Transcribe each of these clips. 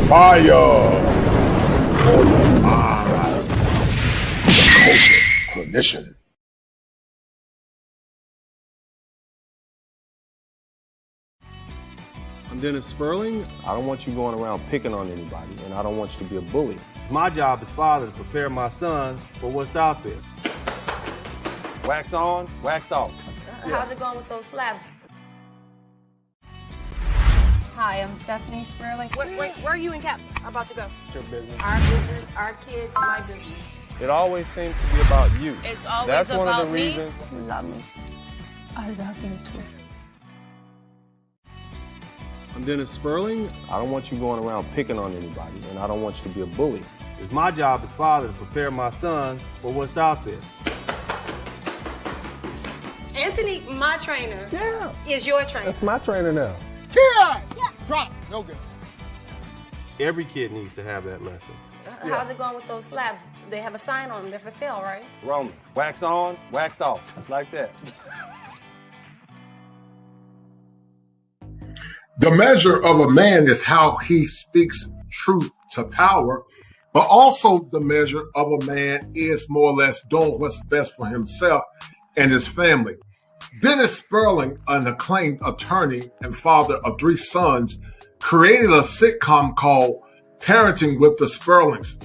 Fire on your mind. Culture clinician. I'm Dennis Spurling. I don't want you going around picking on anybody, and I don't want you to be a bully. My job as father to prepare my sons for what's out there. Wax on, wax off. How's it going with those slabs? Hi, I'm Stephanie Spurling. Wait, where are you and Cap about to go? It's your business. Our business, our kids, my business. It always seems to be about you. It's always That's one about of the me. reasons. You love me. I love you too. I'm Dennis Spurling. I don't want you going around picking on anybody, and I don't want you to be a bully. It's my job as father to prepare my sons for what's out there. Anthony, my trainer, is your trainer. That's my trainer now. Yeah. Drop. No good. Every kid needs to have that lesson. How's it going with those slabs? They have a sign on them. They're for sale, right? Roman, wax on, wax off. Like that. The measure of a man is how he speaks truth to power, but also the measure of a man is more or less doing what's best for himself and his family. Dennis Spurling, an acclaimed attorney and father of 3 sons, created a sitcom called Parenting with the Spurlings.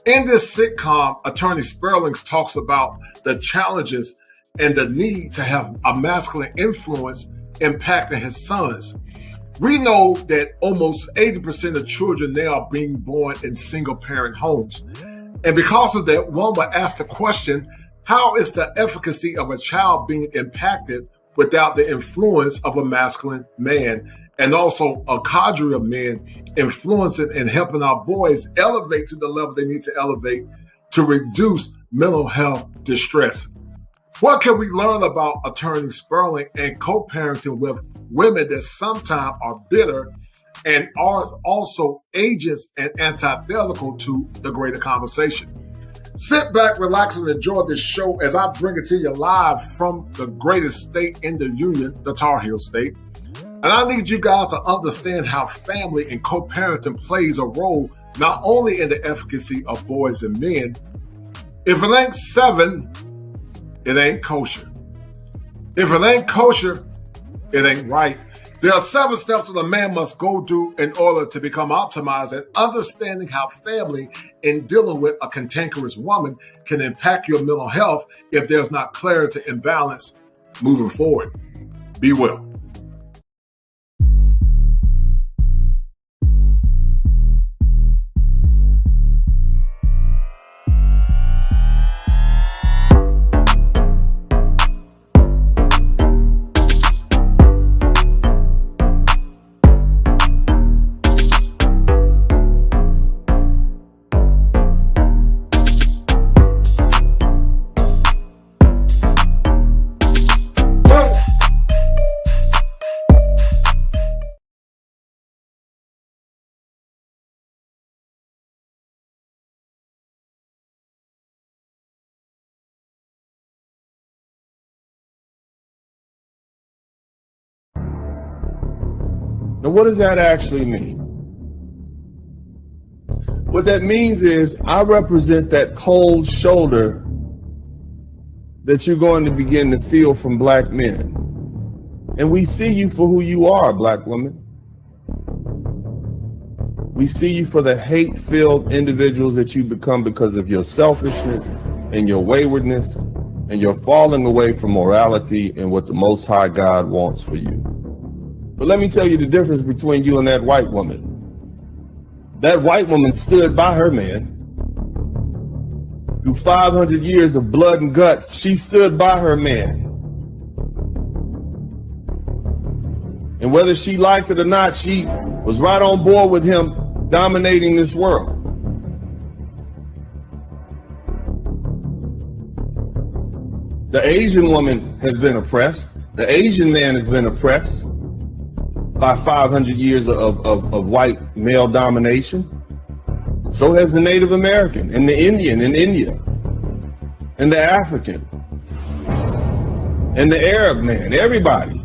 In this sitcom, Attorney Spurlings talks about the challenges and the need to have a masculine influence impacting his sons. We know that almost 80% of children now are being born in single-parent homes. And because of that, one would ask the question, how is the efficacy of a child being impacted without the influence of a masculine man and also a cadre of men influencing and helping our boys elevate to the level they need to elevate to reduce mental health distress? What can we learn about Attorney Spurling and co-parenting with women that sometimes are bitter and are also agents and antithetical to the greater conversation? Sit back, relax, and enjoy this show as I bring it to you live from the greatest state in the union, the Tar Heel State. And I need you guys to understand how family and co-parenting plays a role not only in the efficacy of boys and men. If it ain't 7, it ain't kosher. If it ain't kosher, it ain't right. There are 7 steps that a man must go through in order to become optimized, and understanding how family in dealing with a cantankerous woman can impact your mental health if there's not clarity and balance moving forward. Be well. Now, what does that actually mean? What that means is I represent that cold shoulder that you're going to begin to feel from black men. And we see you for who you are, black woman. We see you for the hate-filled individuals that you become because of your selfishness and your waywardness and your falling away from morality and what the Most High God wants for you. But let me tell you the difference between you and that white woman. That white woman stood by her man. Through 500 years of blood and guts, she stood by her man. And whether she liked it or not, she was right on board with him dominating this world. The Asian woman has been oppressed. The Asian man has been oppressed by 500 years of white male domination. So has the Native American and the Indian in India and the African and the Arab man, everybody.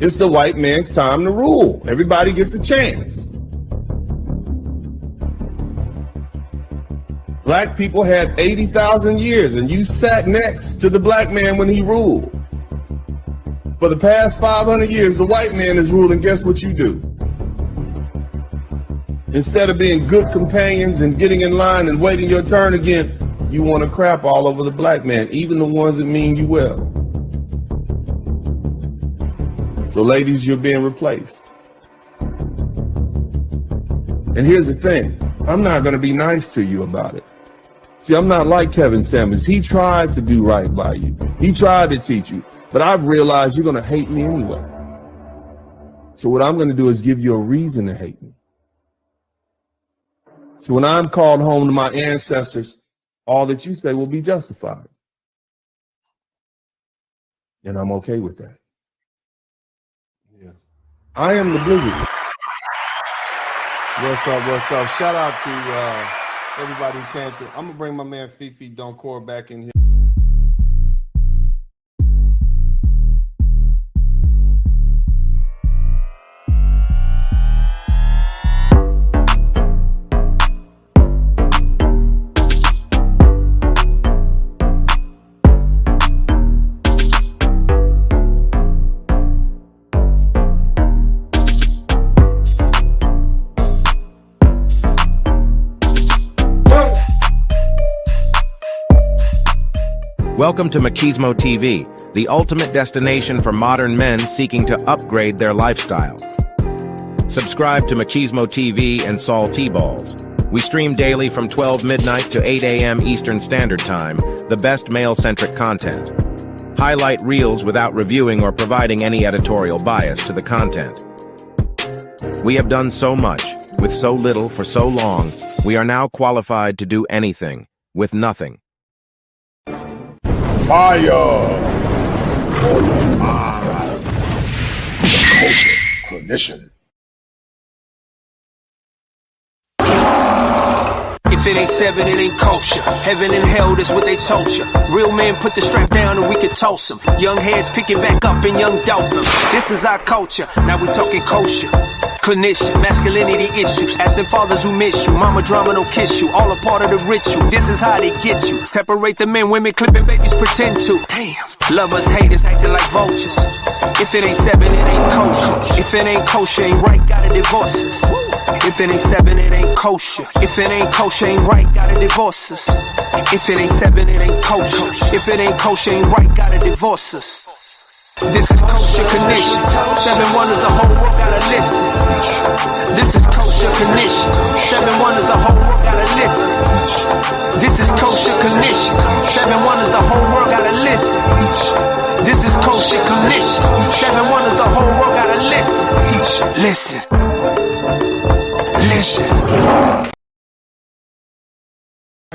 It's the white man's time to rule. Everybody gets a chance. Black people had 80,000 years, and you sat next to the black man when he ruled. For the past 500 years, the white man is ruling. Guess what you do? Instead of being good companions and getting in line and waiting your turn again, you want to crap all over the black man, even the ones that mean you well. So ladies, you're being replaced. And here's the thing, I'm not going to be nice to you about it. See, I'm not like Kevin Samuels. He tried to do right by you. He tried to teach you, but I've realized you're going to hate me anyway. So what I'm going to do is give you a reason to hate me. So when I'm called home to my ancestors, all that you say will be justified. And I'm okay with that. Yeah. I am the blizzard. What's up? What's up? Shout out to everybody who came through. I'm going to bring my man Fifi Doncourt back in here. Welcome to Machismo TV, the ultimate destination for modern men seeking to upgrade their lifestyle. Subscribe to Machismo TV and Saul T-Balls. We stream daily from 12 midnight to 8 a.m. Eastern Standard Time, the best male-centric content. Highlight reels without reviewing or providing any editorial bias to the content. We have done so much, with so little for so long, we are now qualified to do anything, with nothing. Fire for your mind. The culture clinician. If it ain't seven, it ain't kosher. Heaven and hell, that's what they told you. Real men put the strap down and we can toss them. Young heads picking back up and young dolphins. This is our culture. Now we talking kosher. Clinician, masculinity issues, asking fathers who miss you, mama drama don't kiss you, all a part of the ritual, this is how they get you, separate the men, women, clipping babies pretend to, damn, lovers, haters, acting like vultures, if it ain't seven, it ain't kosher, if it ain't kosher, ain't right, gotta divorce us, if it ain't seven, it ain't kosher, if it ain't kosher, ain't right, gotta divorce us, if it ain't seven, it ain't kosher, if it ain't kosher, ain't right, gotta divorce us. This is kosher condition. 7 wonders, the whole world gotta listen. This is kosher condition. 7 wonders, the whole world gotta listen. This is kosher condition. 7 wonders, the whole world gotta listen. This is kosher condition. 7 wonders, the whole world gotta listen. Listen.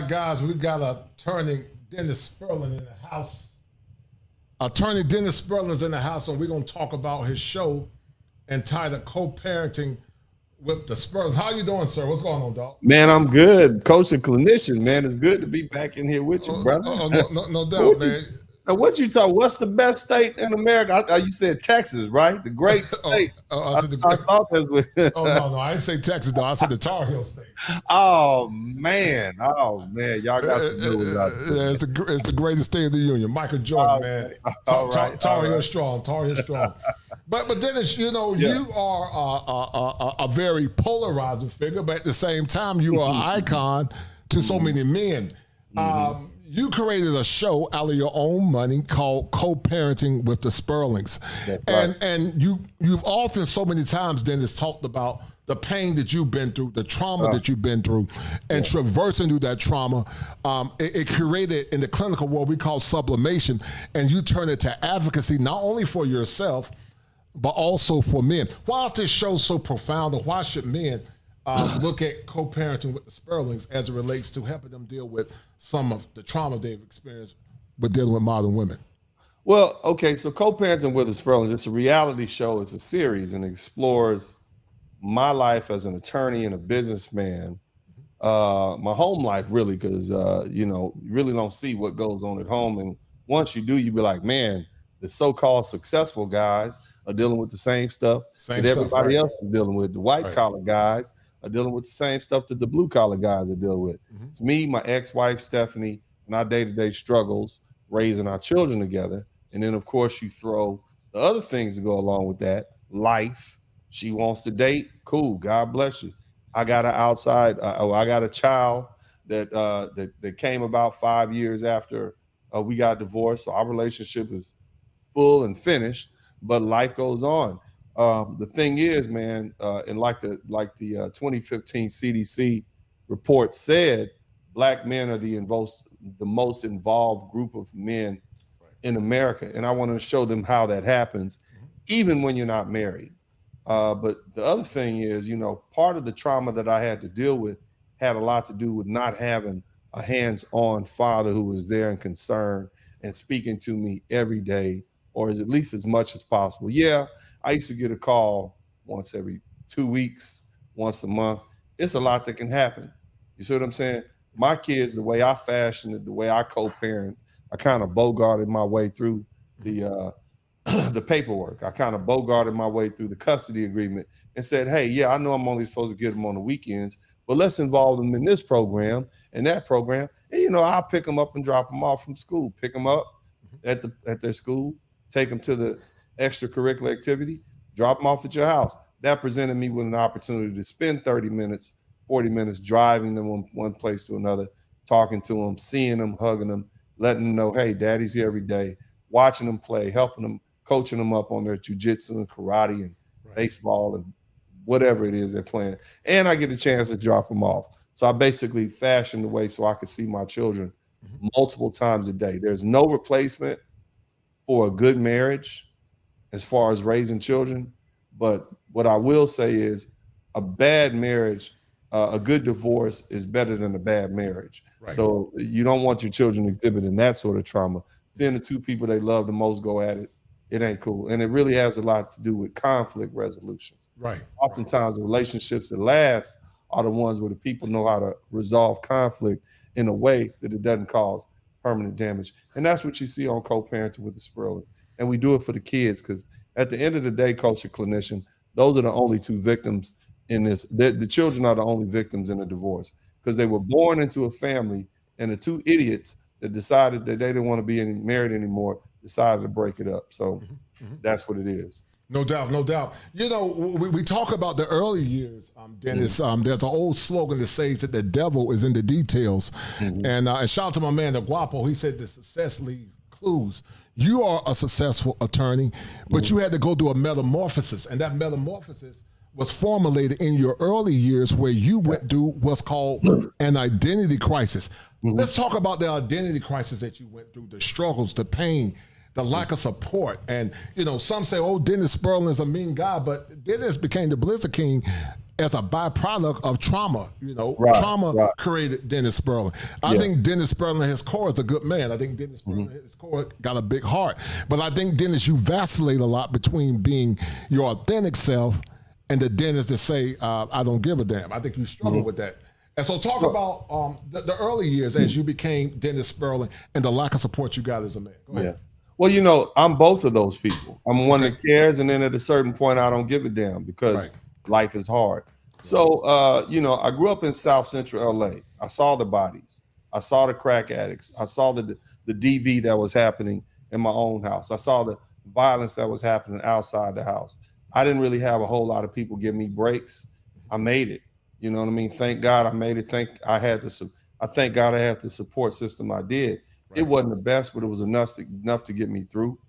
Guys, we got attorney Dennis Spurling in the house. Attorney Dennis Spurling's in the house, and we're going to talk about his show entitled Co-Parenting with the Spurlings. How you doing, sir? What's going on, dog? Man, I'm good. Coach and clinician, man. It's good to be back in here with you, brother. No doubt, man. Now, what you talk? What's the best state in America? You said Texas, right? The great state. I said I thought that was. no, I didn't say Texas, though. I said the Tar Heel State. Oh man, y'all got some news out there. It's the greatest state of the union. Michael Jordan, man. Tar Heel strong. Tar Heel strong. But Dennis, you know, you are a very polarizing figure, but at the same time, you are an icon to so many men. You created a show out of your own money called Co-Parenting with the Spurlings. And you've often so many times, Dennis, talked about the pain that you've been through, the trauma that you've been through, and traversing through that trauma. It created, in the clinical world, we call sublimation, and you turn it to advocacy, not only for yourself, but also for men. Why is this show so profound, and why should men look at co-parenting with the Spurlings as it relates to helping them deal with some of the trauma they've experienced with dealing with modern women? Well, okay, so Co-Parenting with the Spurlings, it's a reality show, it's a series, and it explores my life as an attorney and a businessman, my home life, really, because, you really don't see what goes on at home. And once you do, you be like, man, the so-called successful guys are dealing with the same stuff that everybody else is dealing with. The white-collar guys are dealing with the same stuff that the blue collar guys are dealing with. It's me, my ex-wife, Stephanie, and our day-to-day struggles, raising our children together. And then, of course, you throw the other things that go along with that. Life. She wants to date. Cool. God bless you. I got an outside. I got a child that came about 5 years after we got divorced. So our relationship is full and finished, but life goes on. The thing is, man, and like the 2015 CDC report said, Black men are the most involved group of men in America. And I want to show them how that happens, even when you're not married. But the other thing is, you know, part of the trauma that I had to deal with had a lot to do with not having a hands-on father who was there and concerned and speaking to me every day, or at least as much as possible. Yeah, I used to get a call once every 2 weeks, once a month. It's a lot that can happen. You see what I'm saying? My kids, the way I fashioned it, the way I co-parent, I kind of bogarted my way through the paperwork. I kind of bogarted my way through the custody agreement and said, hey, yeah, I know I'm only supposed to get them on the weekends, but let's involve them in this program and that program. And, you know, I'll pick them up and drop them off from school, pick them up at their school, take them to the extracurricular activity, drop them off at your house. That presented me with an opportunity to spend 30 minutes, 40 minutes driving them from one place to another, talking to them, seeing them, hugging them, letting them know, hey, daddy's here every day, watching them play, helping them, coaching them up on their jujitsu and karate and baseball and whatever it is they're playing. And I get a chance to drop them off. So I basically fashioned the way so I could see my children multiple times a day. There's no replacement for a good marriage as far as raising children. But what I will say is a bad marriage, a good divorce is better than a bad marriage. Right. So you don't want your children exhibiting that sort of trauma. Seeing the two people they love the most go at it, it ain't cool. And it really has a lot to do with conflict resolution. Right. Oftentimes the relationships that last are the ones where the people know how to resolve conflict in a way that it doesn't cause permanent damage. And that's what you see on co-parenting with the Spurling. And we do it for the kids because at the end of the day, culture clinician, those are the only two victims in this. The children are the only victims in a divorce because they were born into a family and the two idiots that decided that they didn't want to be married anymore decided to break it up. So that's what it is. No doubt, no doubt. You know, we talk about the early years, Dennis. There's an old slogan that says that the devil is in the details. And shout out to my man, the Guapo. He said the success leaves clues. You are a successful attorney, but you had to go through a metamorphosis, and that metamorphosis was formulated in your early years where you went through what's called an identity crisis. Let's talk about the identity crisis that you went through, the struggles, the pain, the lack of support. And, you know, some say, oh, Dennis Spurling is a mean guy, but Dennis became the Blizzard King as a byproduct of trauma. You know, trauma created Dennis Spurling. I think Dennis Spurling at his core is a good man. I think Dennis Spurling at his core got a big heart. But I think, Dennis, you vacillate a lot between being your authentic self and the Dennis that say, I don't give a damn. I think you struggle with that. And so talk about the early years as you became Dennis Spurling and the lack of support you got as a man. Go ahead. Well, you know, I'm both of those people. I'm one that cares, and then at a certain point, I don't give a damn because life is hard. So, you know, I grew up in South Central LA. I saw the bodies. I saw the crack addicts. I saw the DV that was happening in my own house. I saw the violence that was happening outside the house. I didn't really have a whole lot of people give me breaks. I made it. You know what I mean? Thank God I made it. I thank God I had the support system I did. It wasn't the best, but it was enough to get me through.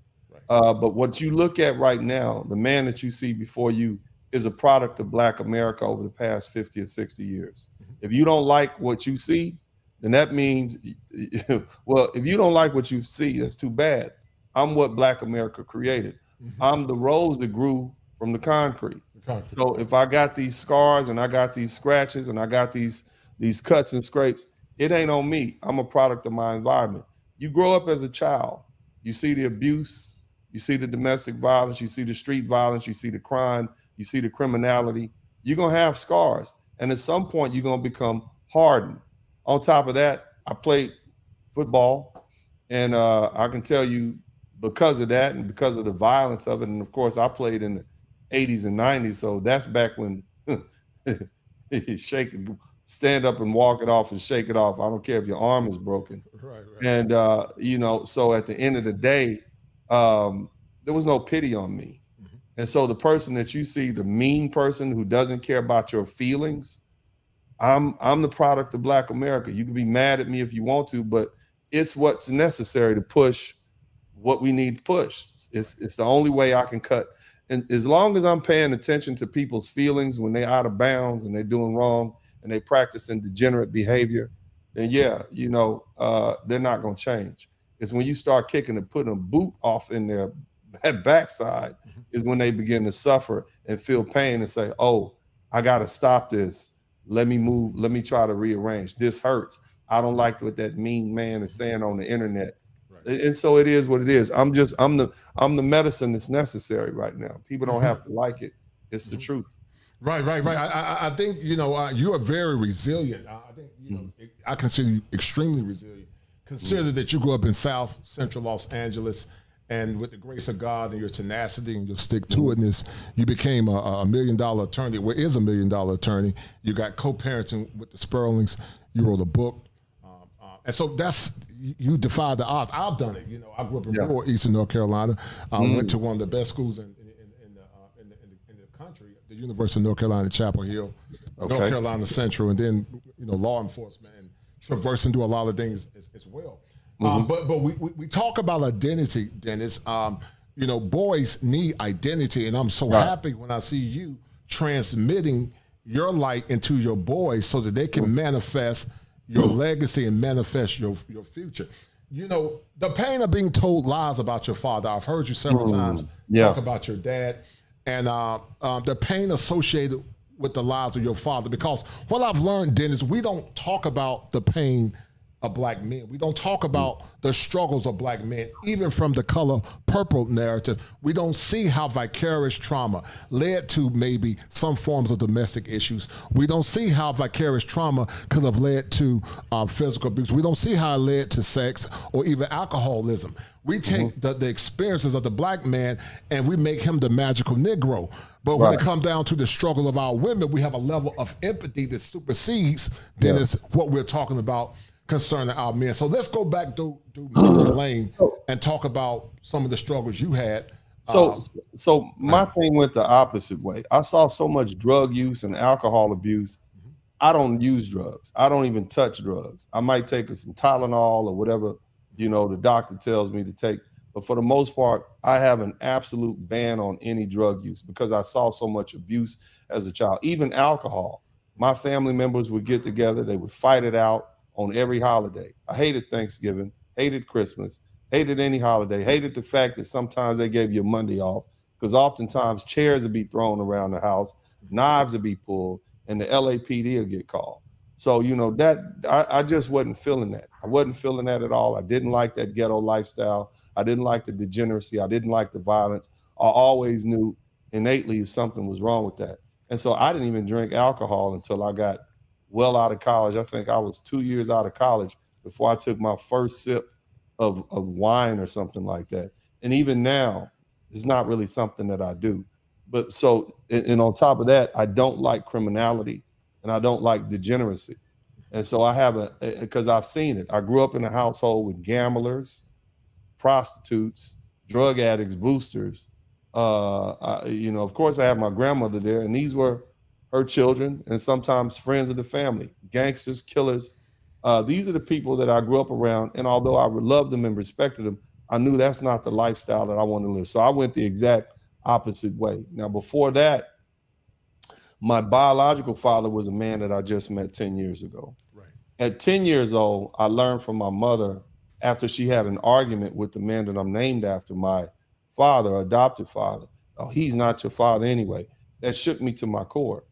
But what you look at right now, the man that you see before you is a product of Black America over the past 50 or 60 years. If you don't like what you see, then that means, well, if you don't like what you see, that's too bad. I'm what Black America created. I'm the rose that grew from the concrete. So if I got these scars and I got these scratches and I got these cuts and scrapes, it ain't on me. I'm a product of my environment. You grow up as a child, you see the abuse, you see the domestic violence, you see the street violence, you see the crime, you see the criminality. You're gonna have scars. And at some point you're gonna become hardened. On top of that, I played football, and I can tell you because of that and because of the violence of it, and of course I played in the 80s and 90s, so that's back when shake it, stand up and walk it off and shake it off. I don't care if your arm is broken. Right. And, you know, so at the end of the day, there was no pity on me. And so the person that you see, the mean person who doesn't care about your feelings, I'm the product of Black America. You can be mad at me if you want to, but it's what's necessary to push what we need to push. It's the only way I can cut. And as long as I'm paying attention to people's feelings when they're out of bounds and they're doing wrong and they practicing degenerate behavior, then yeah, you know, they're not going to change. It's when you start kicking and putting a boot off in their backside is when they begin to suffer and feel pain and say, oh, I got to stop this. Let me move. Let me try to rearrange. This hurts. I don't like what that mean man is saying on the internet. Right. And so it is what it is. I'm the medicine that's necessary right now. People don't have to like it. It's the truth. Right. I think, you know, you are very resilient. I think, you know, I consider you extremely resilient. Consider that you grew up in South Central Los Angeles, and with the grace of God and your tenacity and your stick-to-itness, you became a $1 million attorney. Well, is a $1 million attorney. You got co-parenting with the Spurlings. You wrote a book. And so you defied the odds. I've done it. You know, I grew up in rural Eastern North Carolina. Went to one of the best schools in the country, the University of North Carolina, Chapel Hill, North Carolina Central, and then, you know, law enforcement and traversing through a lot of things as well. But we talk about identity, Dennis. You know, boys need identity, and I'm so happy when I see you transmitting your light into your boys so that they can manifest your legacy and manifest your future. You know, the pain of being told lies about your father. I've heard you several times talk about your dad, and the pain associated with the lies of your father. Because what I've learned, Dennis, we don't talk about the pain of Black men. We don't talk about the struggles of Black men, even from the color purple narrative. We don't see how vicarious trauma led to maybe some forms of domestic issues. We don't see how vicarious trauma could have led to physical abuse. We don't see how it led to sex or even alcoholism. We take the experiences of the Black man and we make him the magical Negro. But when it comes down to the struggle of our women, we have a level of empathy that supersedes, Dennis, what we're talking about concerning our men. So let's go back to Mr. Lane and talk about some of the struggles you had. So my thing went the opposite way. I saw so much drug use and alcohol abuse. I don't use drugs. I don't even touch drugs. I might take some Tylenol or whatever, you know, the doctor tells me to take. But for the most part, I have an absolute ban on any drug use because I saw so much abuse as a child. Even alcohol. My family members would get together. They would fight it out on every holiday. I hated Thanksgiving, hated Christmas, hated any holiday, hated the fact that sometimes they gave you a Monday off because oftentimes chairs would be thrown around the house, knives would be pulled, and the LAPD would get called. So, you know, that I just wasn't feeling that. I wasn't feeling that at all. I didn't like that ghetto lifestyle. I didn't like the degeneracy. I didn't like the violence. I always knew innately something was wrong with that. And so I didn't even drink alcohol until I got well out of college. I think I was 2 years out of college before I took my first sip of wine or something like that. And even now, it's not really something that I do. But so, and on top of that, I don't like criminality and I don't like degeneracy. And so I have because I've seen it. I grew up in a household with gamblers, prostitutes, drug addicts, boosters. You know, of course I have my grandmother there, and these were her children and sometimes friends of the family, gangsters, killers. These are the people that I grew up around. And although I loved them and respected them, I knew that's not the lifestyle that I want to live. So I went the exact opposite way. Now, before that, my biological father was a man that I just met 10 years ago. Right. At 10 years old, I learned from my mother after she had an argument with the man that I'm named after, my father, adopted father. Oh, he's not your father anyway. That shook me to my core.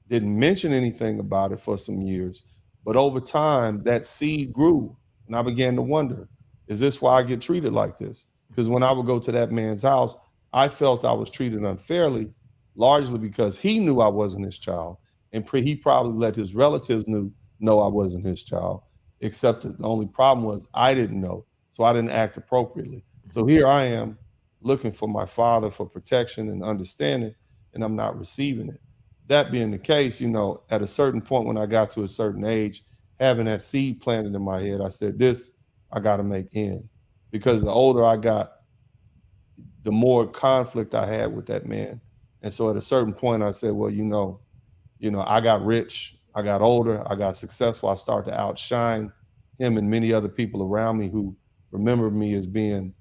Didn't mention anything about it for some years, but over time that seed grew and I began to wonder, is this why I get treated like this? Because when I would go to that man's house, I felt I was treated unfairly, largely because he knew I wasn't his child and he probably let his relatives know I wasn't his child, except that the only problem was I didn't know, so I didn't act appropriately. So here I am looking for my father for protection and understanding, and I'm not receiving it. that being the case, you know, at a certain point when I got to a certain age, having that seed planted in my head, I said, this I got to make end. Because the older I got, the more conflict I had with that man. And so at a certain point, I said, well, you know, I got rich, I got older, I got successful. I started to outshine him and many other people around me who remembered me as being,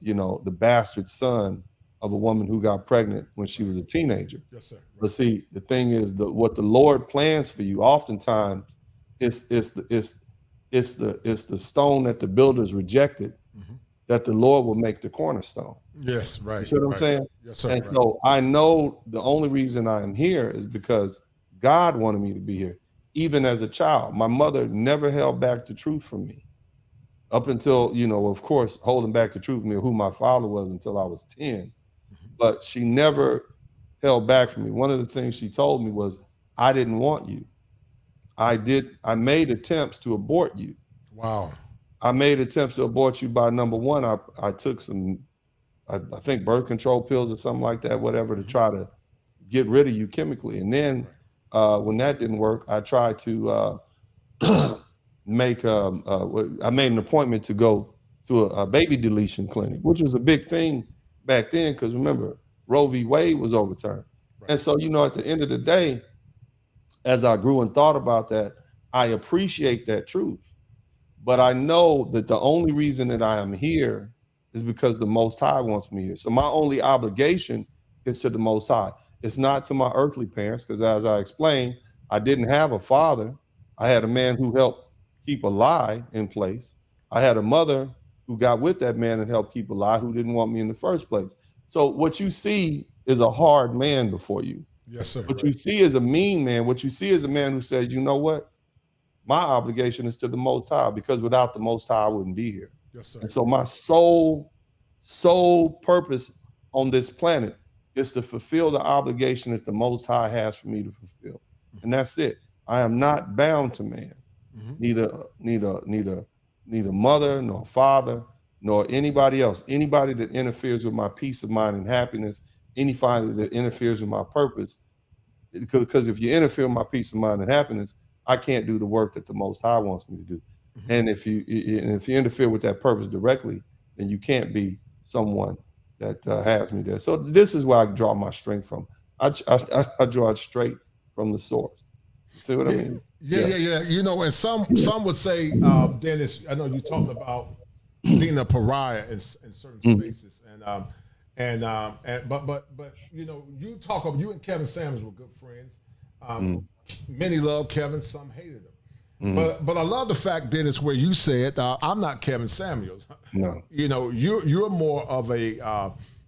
you know, the bastard son of a woman who got pregnant when she was a teenager. Yes, sir. Right. But see, the thing is, what the Lord plans for you, oftentimes, it's the stone that the builders rejected, that the Lord will make the cornerstone. Yes, right. You see what I'm saying? Yes, sir. And right. so I know the only reason I am here is because God wanted me to be here. Even as a child, my mother never held back the truth from me. Up until, you know, of course, holding back the truth from me of who my father was until I was 10. But she never held back from me. One of the things she told me was, I didn't want you. I made attempts to abort you. Wow. I made attempts to abort you by, number one, I took some, I think birth control pills or something like that, whatever, to try to get rid of you chemically. And then when that didn't work, I tried to I made an appointment to go to a baby deletion clinic, which was a big thing back then, because remember, Roe v. Wade was overturned. Right. And so, you know, at the end of the day, as I grew and thought about that, I appreciate that truth. But I know that the only reason that I am here is because the Most High wants me here. So my only obligation is to the Most High. It's not to my earthly parents, because as I explained, I didn't have a father. I had a man who helped keep a lie in place. I had a mother who got with that man and helped keep a lie, who didn't want me in the first place. So what you see is a hard man before you. Yes, sir. What you see is a mean man. What you see is a man who says, you know what? My obligation is to the Most High, because without the Most High, I wouldn't be here. Yes, sir. And so my sole purpose on this planet is to fulfill the obligation that the Most High has for me to fulfill. And that's it. I am not bound to man, neither mother, nor father, nor anybody else. Anybody that interferes with my peace of mind and happiness, anybody that interferes with my purpose, because if you interfere with my peace of mind and happiness, I can't do the work that the Most High wants me to do. And if you interfere with that purpose directly, then you can't be someone that has me there. So this is where I draw my strength from. I draw it straight from the source. See what I mean? Yeah. You know, and some would say, Dennis, I know you talked about being a pariah in certain spaces, but you know, you and Kevin Samuels were good friends. Many loved Kevin, some hated him. But I love the fact, Dennis, where you said, I'm not Kevin Samuels. No. You know, you're more of a,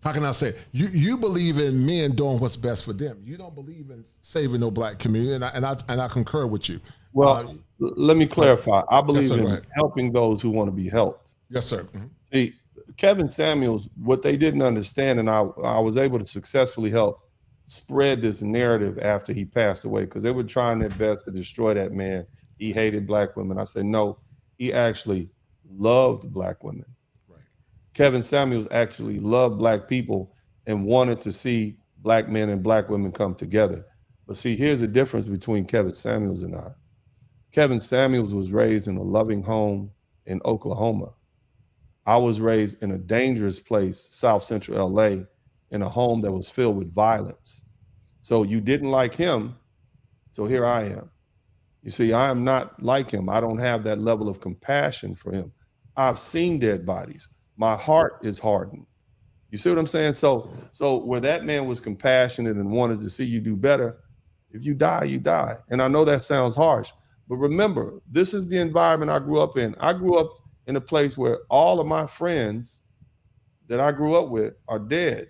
how can I say, you believe in men doing what's best for them. You don't believe in saving no black community, and I concur with you. Well, let me clarify. I believe yes, sir, in helping those who want to be helped. Yes, sir. See, Kevin Samuels, what they didn't understand, and I was able to successfully help spread this narrative after he passed away, because they were trying their best to destroy that man. He hated black women. I said, no, he actually loved black women. Right. Kevin Samuels actually loved black people and wanted to see black men and black women come together. But see, here's the difference between Kevin Samuels and I. Kevin Samuels was raised in a loving home in Oklahoma. I was raised in a dangerous place, South Central LA, in a home that was filled with violence. So you didn't like him, so here I am. You see, I am not like him. I don't have that level of compassion for him. I've seen dead bodies. My heart is hardened. You see what I'm saying? So where that man was compassionate and wanted to see you do better, if you die, you die. And I know that sounds harsh, but remember, this is the environment I grew up in. I grew up in a place where all of my friends that I grew up with are dead.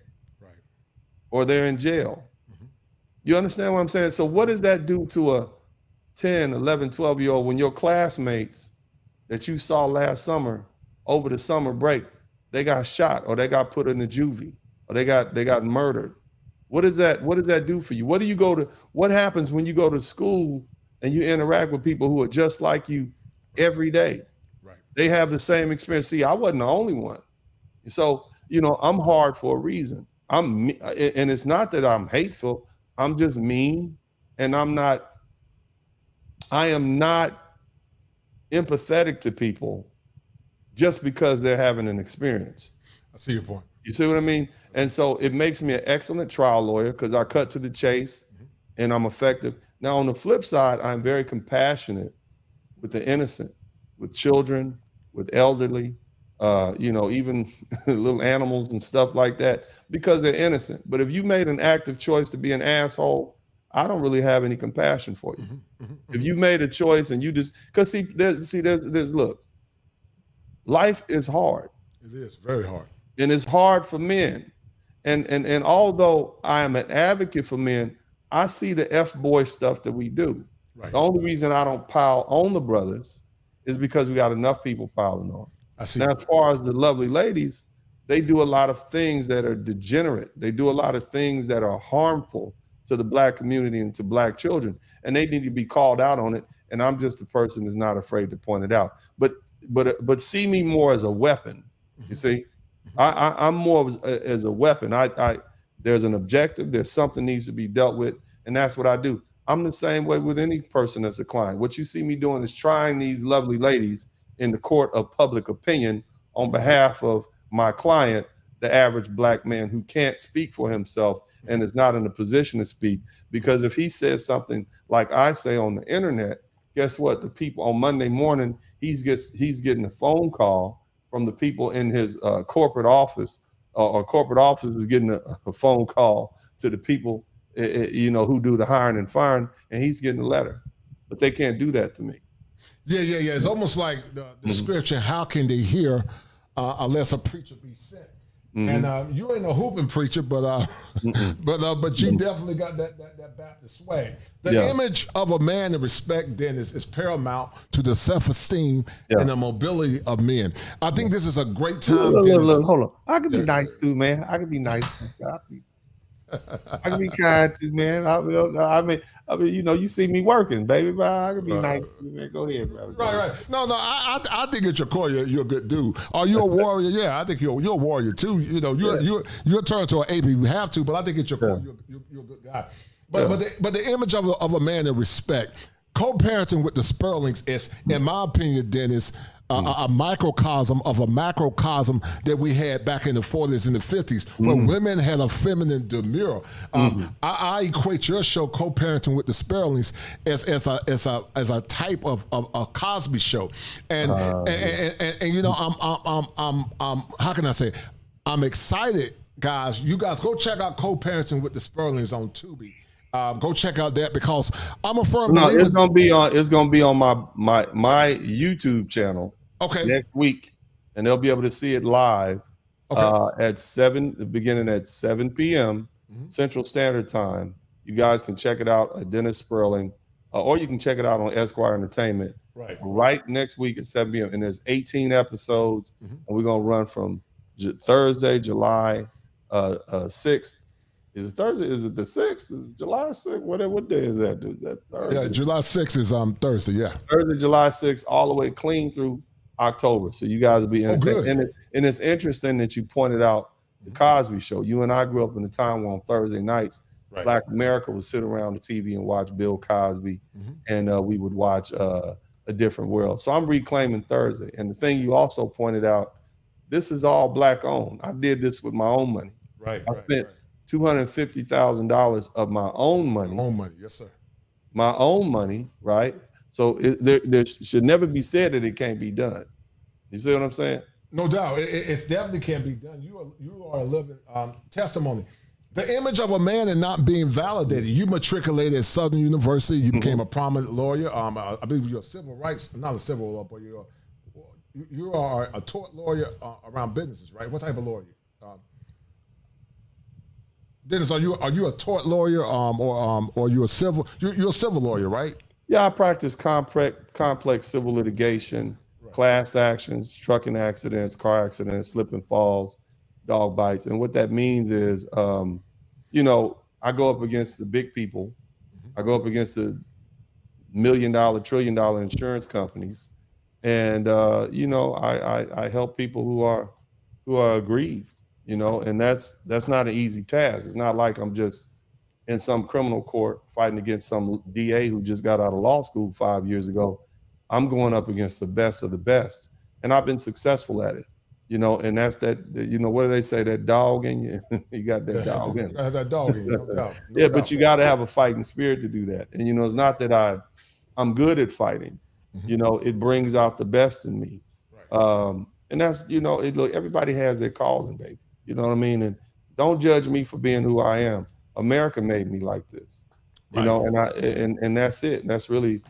Or they're in jail. You understand what I'm saying? So what does that do to a 10, 11, 12-year-old when your classmates that you saw last summer over the summer break, they got shot or they got put in the juvie or they got murdered? What does that do for you? What happens when you go to school and you interact with people who are just like you every day? Right. They have the same experience. See, I wasn't the only one. So, you know, I'm hard for a reason. And it's not that I'm hateful. I'm just mean, and I am not empathetic to people just because they're having an experience. I see your point. You see what I mean? And so it makes me an excellent trial lawyer because I cut to the chase and I'm effective. Now, on the flip side, I'm very compassionate with the innocent, with children, with elderly, even little animals and stuff like that, because they're innocent. But if you made an active choice to be an asshole, I don't really have any compassion for you. If you made a choice and you just, because there's look, life is hard. It is very hard. And it's hard for men. And although I am an advocate for men, I see the F-boy stuff that we do. Right. The only reason I don't pile on the brothers is because we got enough people piling on. I see. Now, as far as the lovely ladies, they do a lot of things that are degenerate. They do a lot of things that are harmful to the Black community and to Black children, and they need to be called out on it. And I'm just a person who's not afraid to point it out. But see me more as a weapon. You see, I'm more as a weapon. There's an objective. There's something needs to be dealt with, and that's what I do. I'm the same way with any person that's a client. What you see me doing is trying these lovely ladies in the court of public opinion on behalf of my client, the average Black man who can't speak for himself and is not in a position to speak. Because if he says something like I say on the internet, guess what? The people on Monday morning, he's getting a phone call from the people in his corporate office, or corporate office is getting a phone call to the people who do the hiring and firing, and he's getting a letter. But they can't do that to me. Yeah. It's almost like the scripture, how can they hear unless a preacher be sent? And you ain't a hooping preacher, but you definitely got that Baptist swag. The image of a man in respect then is paramount to the self-esteem and the mobility of men. I think this is a great time. Look, hold on. I can be nice too, man. I can be nice. I can be kind too, man. I mean, you see me working, baby, but I can be nice, man. Go ahead, brother. Right. No, I think at your core, you're a good dude. Are you a warrior? Yeah, I think you're a warrior too. You're turned to an ape if you have to, but I think at your core, you're a good guy. But the image of a man in respect, co-parenting with the Spurlings is, in my opinion, Dennis, a microcosm of a macrocosm that we had back in the 40s and the 50s, where women had a feminine demure. I equate your show, Co-Parenting with the Spurlings, as a type of a Cosby show, and I'm how can I say? I'm excited, guys. You guys go check out Co-Parenting with the Spurlings on Tubi. Go check out that, because I'm a firm believer. It's gonna be on my YouTube channel next week, and they'll be able to see it live beginning at 7 p.m. Central Standard Time. You guys can check it out at Dennis Spurling, or you can check it out on Esquire Entertainment right next week at 7 p.m. And there's 18 episodes, and we're gonna run from Thursday, July 6th. Is it Thursday? Is it the 6th? Is it July 6th? What day is that? Is that Thursday? Yeah, July 6th is Thursday, yeah. Thursday, July 6th, all the way clean through October. So you guys will be entertained. And it's interesting that you pointed out the Cosby Show. You and I grew up in a time when on Thursday nights, Black America would sit around the TV and watch Bill Cosby, and we would watch A Different World. So I'm reclaiming Thursday. And the thing you also pointed out, this is all Black owned. I did this with my own money. I spent $250,000 of my own money. Yes, sir. My own money, right? So there should never be said that it can't be done. You see what I'm saying? No doubt, it definitely can be done. You are a living testimony. The image of a man and not being validated. You matriculated at Southern University. You became a prominent lawyer. I believe you're a civil rights, not a civil law, but you are a tort lawyer around businesses, right? What type of lawyer? Dennis, are you a tort lawyer, or you a civil? You're a civil lawyer, right? Yeah, I practice complex civil litigation, class actions, trucking accidents, car accidents, slip and falls, dog bites, and what that means is, I go up against the big people. I go up against the $1 million, $1 trillion insurance companies, and I help people who are aggrieved. And that's not an easy task. It's not like I'm just in some criminal court fighting against some DA who just got out of law school 5 years ago. I'm going up against the best of the best, and I've been successful at it. You know, and that's that. You know, what do they say? That dog in you. You got that dog in you. That dog in you, no doubt. No Yeah, doubt. but you got to have a fighting spirit to do that. And you know, it's not that I'm good at fighting. You know, it brings out the best in me. Right. And that's, you know, look, everybody has their calling, baby. You know what I mean? And don't judge me for being who I am. America made me like this. You know, and that's it. And that's really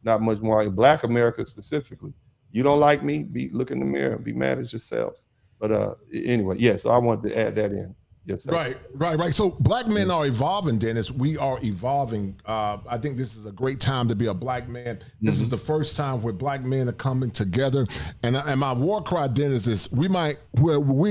not much more. Like Black America specifically. You don't like me, look in the mirror, be mad at yourselves. But anyway, yeah, so I wanted to add that in. Yes, sir. Right. So Black men are evolving, Dennis. We are evolving. I think this is a great time to be a Black man. This is the first time where Black men are coming together. And my war cry, Dennis, is we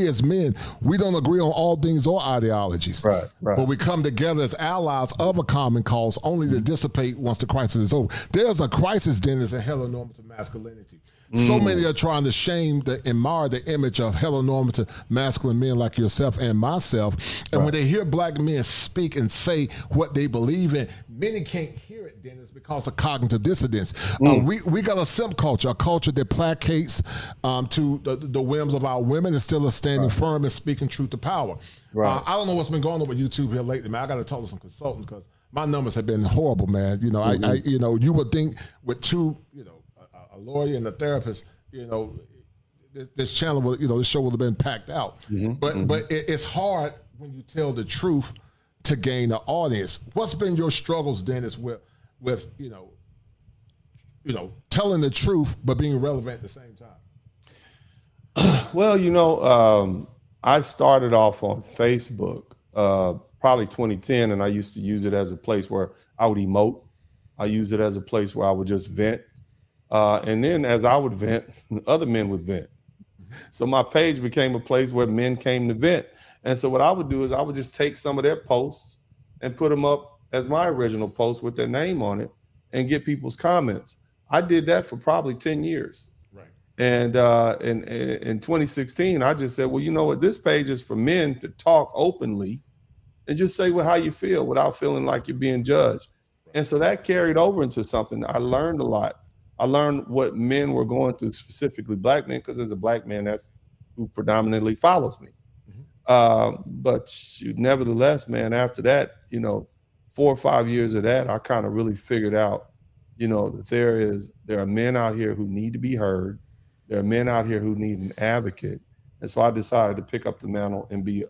as men, we don't agree on all things or ideologies. Right. But we come together as allies of a common cause only to dissipate once the crisis is over. There's a crisis, Dennis, in heteronormative masculinity. So many are trying to shame and mar the image of heteronormative masculine men like yourself and myself. And when they hear Black men speak and say what they believe in, many can't hear it, Dennis, because of cognitive dissonance. We got a simp culture, a culture that placates to the whims of our women and still is standing firm and speaking truth to power. I don't know what's been going on with YouTube here lately, man. I got to talk to some consultants because my numbers have been horrible, man. You know, I you would think with two, a lawyer and a therapist, this channel will, this show would have been packed out. But it's hard when you tell the truth to gain an audience. What's been your struggles, Dennis, with telling the truth but being relevant at the same time? Well, I started off on Facebook probably 2010, and I used to use it as a place where I would emote. I used it as a place where I would just vent. And then as I would vent, other men would vent. So my page became a place where men came to vent. And so what I would do is I would just take some of their posts and put them up as my original post with their name on it and get people's comments. I did that for probably 10 years. Right. And in 2016, I just said, well, you know what? This page is for men to talk openly and just say how you feel without feeling like you're being judged. And so that carried over into something. I learned a lot. I learned what men were going through, specifically Black men, because as a Black man, that's who predominantly follows me. But nevertheless, man, after that, 4 or 5 years of that, I kind of really figured out, that there are men out here who need to be heard. There are men out here who need an advocate. And so I decided to pick up the mantle and be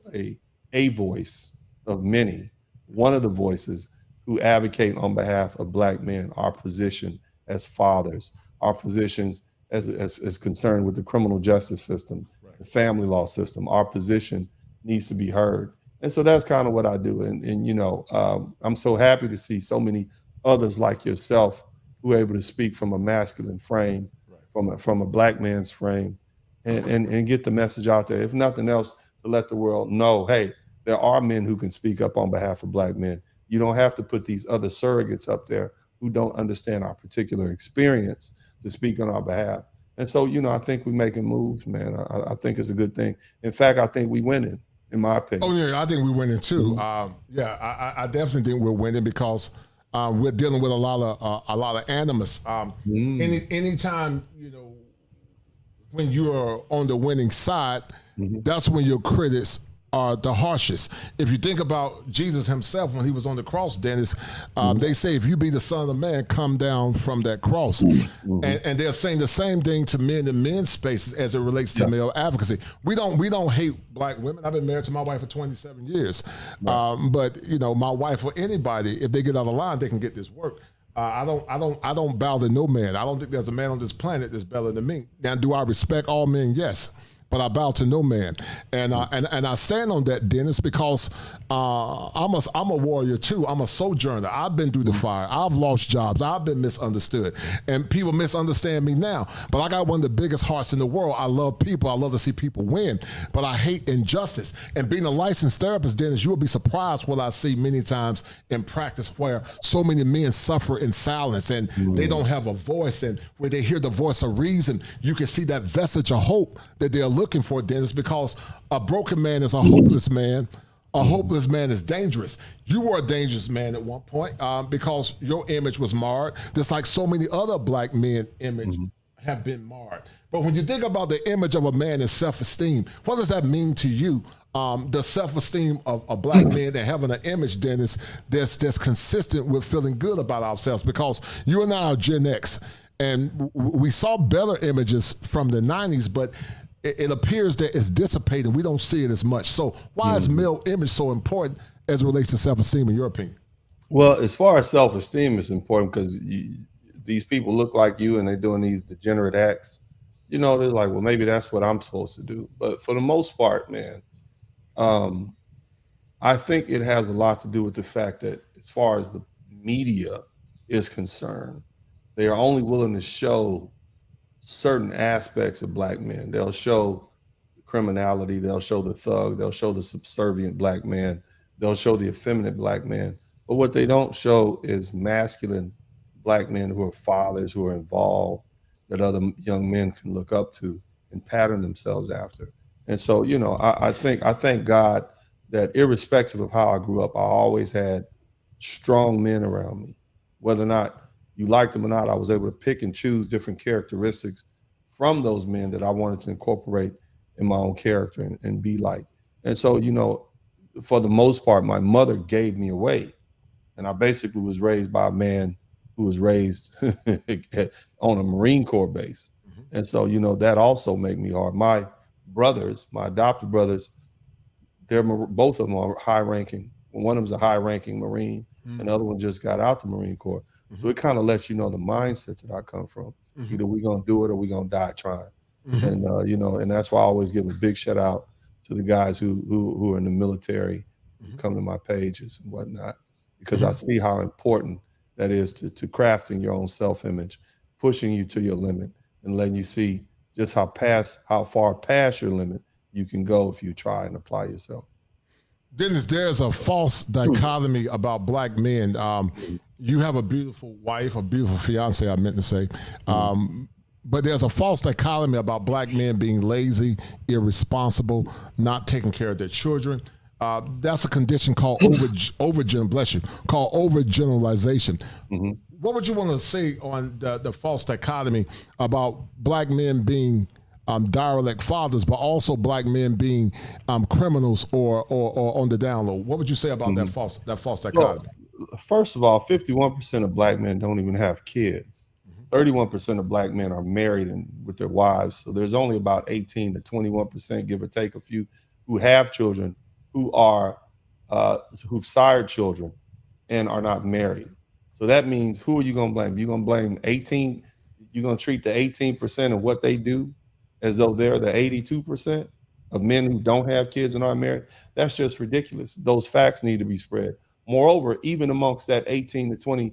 a voice of many, one of the voices who advocate on behalf of Black men, our position as fathers, our positions as concerned with the criminal justice system, the family law system. Our position needs to be heard. And so that's kind of what I do. And I'm so happy to see so many others like yourself who are able to speak from a masculine frame, from a Black man's frame, and get the message out there. If nothing else, to let the world know, hey, there are men who can speak up on behalf of Black men. You don't have to put these other surrogates up there who don't understand our particular experience to speak on our behalf. And so, I think we're making moves, man. I think it's a good thing. In fact, I think we're winning, in my opinion. Oh, yeah, I think we're winning too. I definitely think we're winning because we're dealing with a lot of animus. Anytime, when you're on the winning side, that's when your critics are the harshest. If you think about Jesus himself when he was on the cross, Dennis, they say, if you be the Son of Man, come down from that cross. And they're saying the same thing to men in men's spaces as it relates to male advocacy. We don't hate Black women. I've been married to my wife for 27 years. But my wife or anybody, if they get out of line, they can get this work. I don't bow to no man. I don't think there's a man on this planet that's better than me. Now, do I respect all men? Yes. But I bow to no man, and I stand on that, Dennis, because I'm a warrior too. I'm a sojourner. I've been through the fire. I've lost jobs. I've been misunderstood, and people misunderstand me now. But I got one of the biggest hearts in the world. I love people. I love to see people win, but I hate injustice. And being a licensed therapist, Dennis, you will be surprised what I see many times in practice where so many men suffer in silence and they don't have a voice. And where they hear the voice of reason, you can see that vestige of hope that they're looking for, Dennis, because a broken man is a hopeless man. A hopeless man is dangerous. You were a dangerous man at one point because your image was marred, just like so many other black men image have been marred. But when you think about the image of a man and self-esteem, what does that mean to you? The self-esteem of a black man and having an image, Dennis, that's consistent with feeling good about ourselves, because you and I are Gen X, and we saw better images from the 90s, but it appears that it's dissipating. We don't see it as much. So why is male image so important as it relates to self-esteem, in your opinion? Well, as far as self-esteem is important because these people look like you and they're doing these degenerate acts. You know, they're like, well, maybe that's what I'm supposed to do. But for the most part, man, I think it has a lot to do with the fact that as far as the media is concerned, they are only willing to show certain aspects of black men. They'll show criminality, they'll show the thug, they'll show the subservient black man, they'll show the effeminate black man. But what they don't show is masculine black men who are fathers, who are involved, that other young men can look up to and pattern themselves after. And so, you know, I thank God that irrespective of how I grew up, I always had strong men around me. Whether or not you liked them or not, I was able to pick and choose different characteristics from those men that I wanted to incorporate in my own character and be like. And so, you know, for the most part, my mother gave me away. And I basically was raised by a man who was raised on a Marine Corps base. And so, you know, that also made me hard. My brothers, my adopted brothers, both of them are high ranking. One of them's a high ranking Marine, and the other one just got out the Marine Corps. So it kind of lets you know the mindset that I come from. Either we're going to do it or we're going to die trying. And, you know, and that's why I always give a big shout out to the guys who are in the military, who come to my pages and whatnot, because I see how important that is to crafting your own self-image, pushing you to your limit and letting you see just how far past your limit you can go if you try and apply yourself. Dennis, there's a false dichotomy about black men. You have a beautiful wife, a beautiful fiance, I meant to say. But there's a false dichotomy about black men being lazy, irresponsible, not taking care of their children. That's a condition called overgeneralization. What would you want to say on the false dichotomy about black men being derelict fathers, but also black men being criminals or on the down low? What would you say about that false dichotomy? Well, first of all, 51% of black men don't even have kids. 31% of black men are married and with their wives. So there's only about 18 to 21%, give or take a few, who have children, who've sired children and are not married. So that means, who are you going to blame? You're going to blame 18, you're going to treat the 18% of what they do as though they're the 82% of men who don't have kids and aren't married. That's just ridiculous. Those facts need to be spread. Moreover, even amongst that 18 to 20%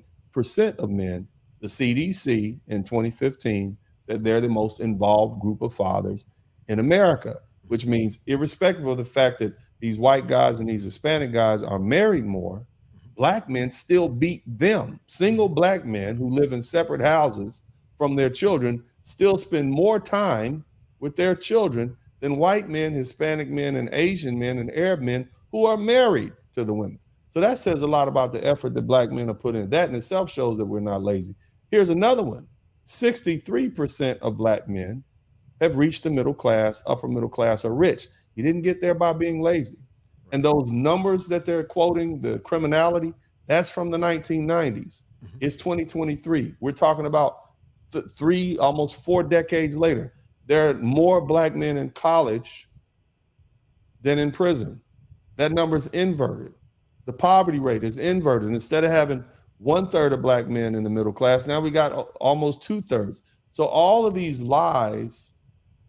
of men, the CDC in 2015 said they're the most involved group of fathers in America, which means irrespective of the fact that these white guys and these Hispanic guys are married more, black men still beat them. Single black men who live in separate houses from their children still spend more time with their children than white men, Hispanic men, and Asian men and Arab men who are married to the women. So that says a lot about the effort that black men are putting in. That in itself shows that we're not lazy. Here's another one. 63% of black men have reached the middle class, upper middle class, or rich. You didn't get there by being lazy. And those numbers that they're quoting, the criminality, that's from the 1990s. It's 2023. We're talking about almost 4 decades later. There are more black men in college than in prison. That number's inverted. The poverty rate is inverted. Instead of having 1/3 of black men in the middle class, now we got almost 2/3. So all of these lies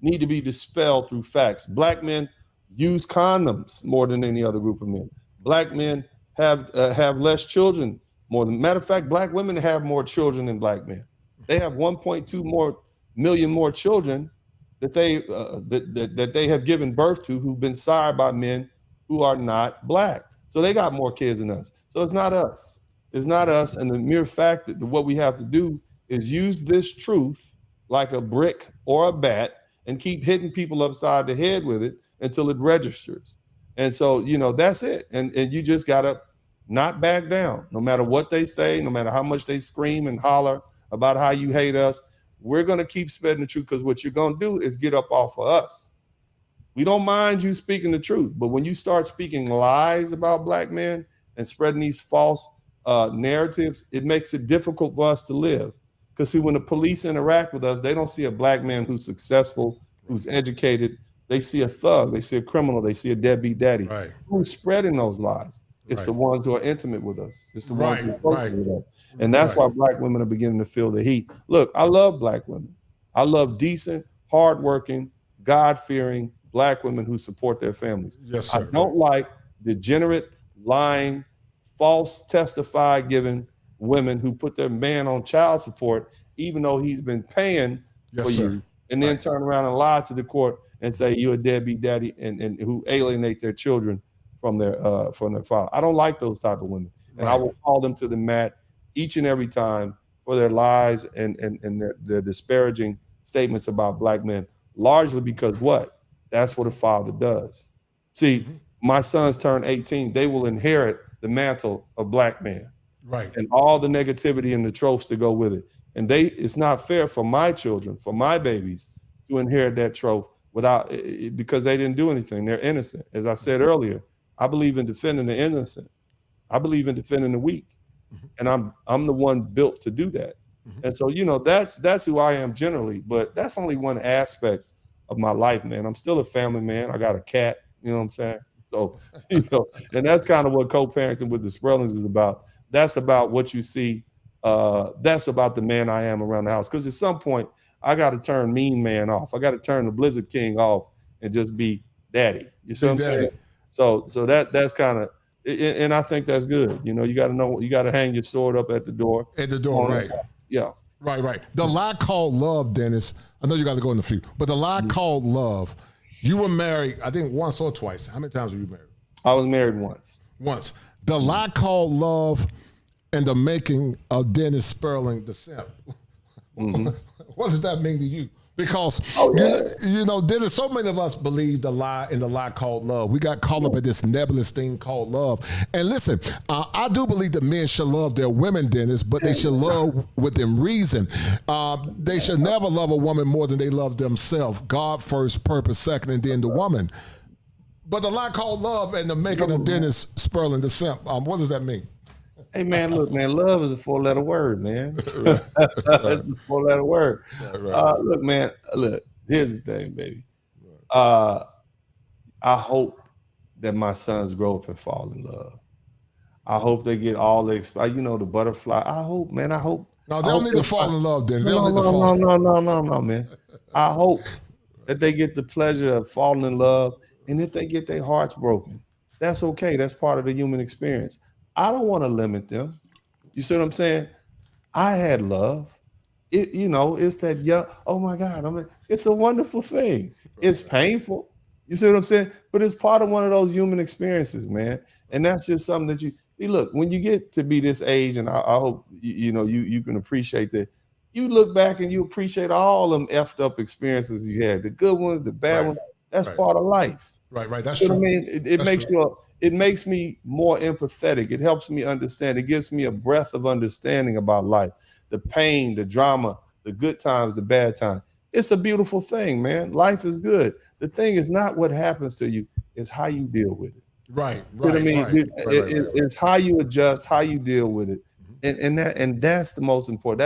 need to be dispelled through facts. Black men use condoms more than any other group of men. Black men have less children more than. Matter of fact, black women have more children than black men. They have 1.2 million more children that they have given birth to, who've been sired by men who are not black. So they got more kids than us. So it's not us. It's not us. And the mere fact that what we have to do is use this truth like a brick or a bat and keep hitting people upside the head with it until it registers. And so, that's it. And you just gotta not back down, no matter what they say, no matter how much they scream and holler about how you hate us. We're gonna keep spreading the truth, because what you're gonna do is get up off of us. We don't mind you speaking the truth, but when you start speaking lies about Black men and spreading these false narratives, it makes it difficult for us to live. Because see, when the police interact with us, they don't see a Black man who's successful, who's educated. They see a thug, they see a criminal, they see a deadbeat daddy. Right. Who's spreading those lies? It's the ones who are intimate with us. It's the ones who are close with us. And that's why Black women are beginning to feel the heat. Look, I love Black women. I love decent, hardworking, God-fearing Black women who support their families. Yes, sir. I don't like degenerate, lying, false giving women who put their man on child support, even though he's been paying for you, and then turn around and lie to the court and say you're a deadbeat daddy, and who alienate their children from their father. I don't like those type of women, and I will call them to the mat each and every time for their lies and their disparaging statements about Black men, largely because that's what a father does. See, my sons turn 18, they will inherit the mantle of Black man. Right. And all the negativity and the tropes that go with it. And it's not fair for my children, for my babies, to inherit that trope because they didn't do anything. They're innocent. As I said earlier, I believe in defending the innocent. I believe in defending the weak. And I'm the one built to do that. And so, that's who I am generally, but that's only one aspect of my life, man. I'm still a family man. I got a cat, you know what I'm saying? So, and that's kind of what co-parenting with the Spurlings is about. That's about what you see. That's about the man I am around the house. Because at some point, I got to turn mean man off. I got to turn the Blizzard King off and just be daddy. You see what I'm saying? So that's kind of, and I think that's good. You got to know, you got to hang your sword up at the door. At the door, right. Yeah. Right. The lie called love, Dennis, I know you got to go in the few, but the lie called love, you were married, I think once or twice. How many times were you married? I was married once. Once. The lie called love and the making of Dennis Spurling the simp. What does that mean to you? Because, Dennis, so many of us believe the lie in the lie called love. We got caught up in this nebulous thing called love. And listen, I do believe that men should love their women, Dennis, but they should love within reason. They should never love a woman more than they love themselves. God first, purpose second, and then the woman. But the lie called love and the making of Dennis Spurling the simp, what does that mean? Hey, man, look, man, love is a 4-letter word, man. It's a 4-letter word. Look, man, here's the thing, baby. I hope that my sons grow up and fall in love. I hope they get all the, the butterfly. I hope, man, I hope. No, they don't need to fall in love, then. No, man. I hope that they get the pleasure of falling in love. And if they get their hearts broken, that's okay. That's part of the human experience. I don't want to limit them. You see what I'm saying? I had love. It's that young, oh my God, it's a wonderful thing. It's painful. You see what I'm saying? But it's part of one of those human experiences, man. And that's just something that you see. Look, when you get to be this age, and I hope you can appreciate that. You look back and you appreciate all them effed up experiences you had, the good ones, the bad ones. That's part of life. Right. That's true. What I mean, it makes me more empathetic. It helps me understand. It gives me a breadth of understanding about life, the pain, the drama, the good times, the bad times. It's a beautiful thing, man. Life is good. The thing is not what happens to you, it's how you deal with it. Right. It's how you adjust, how you deal with it. And that's the most important.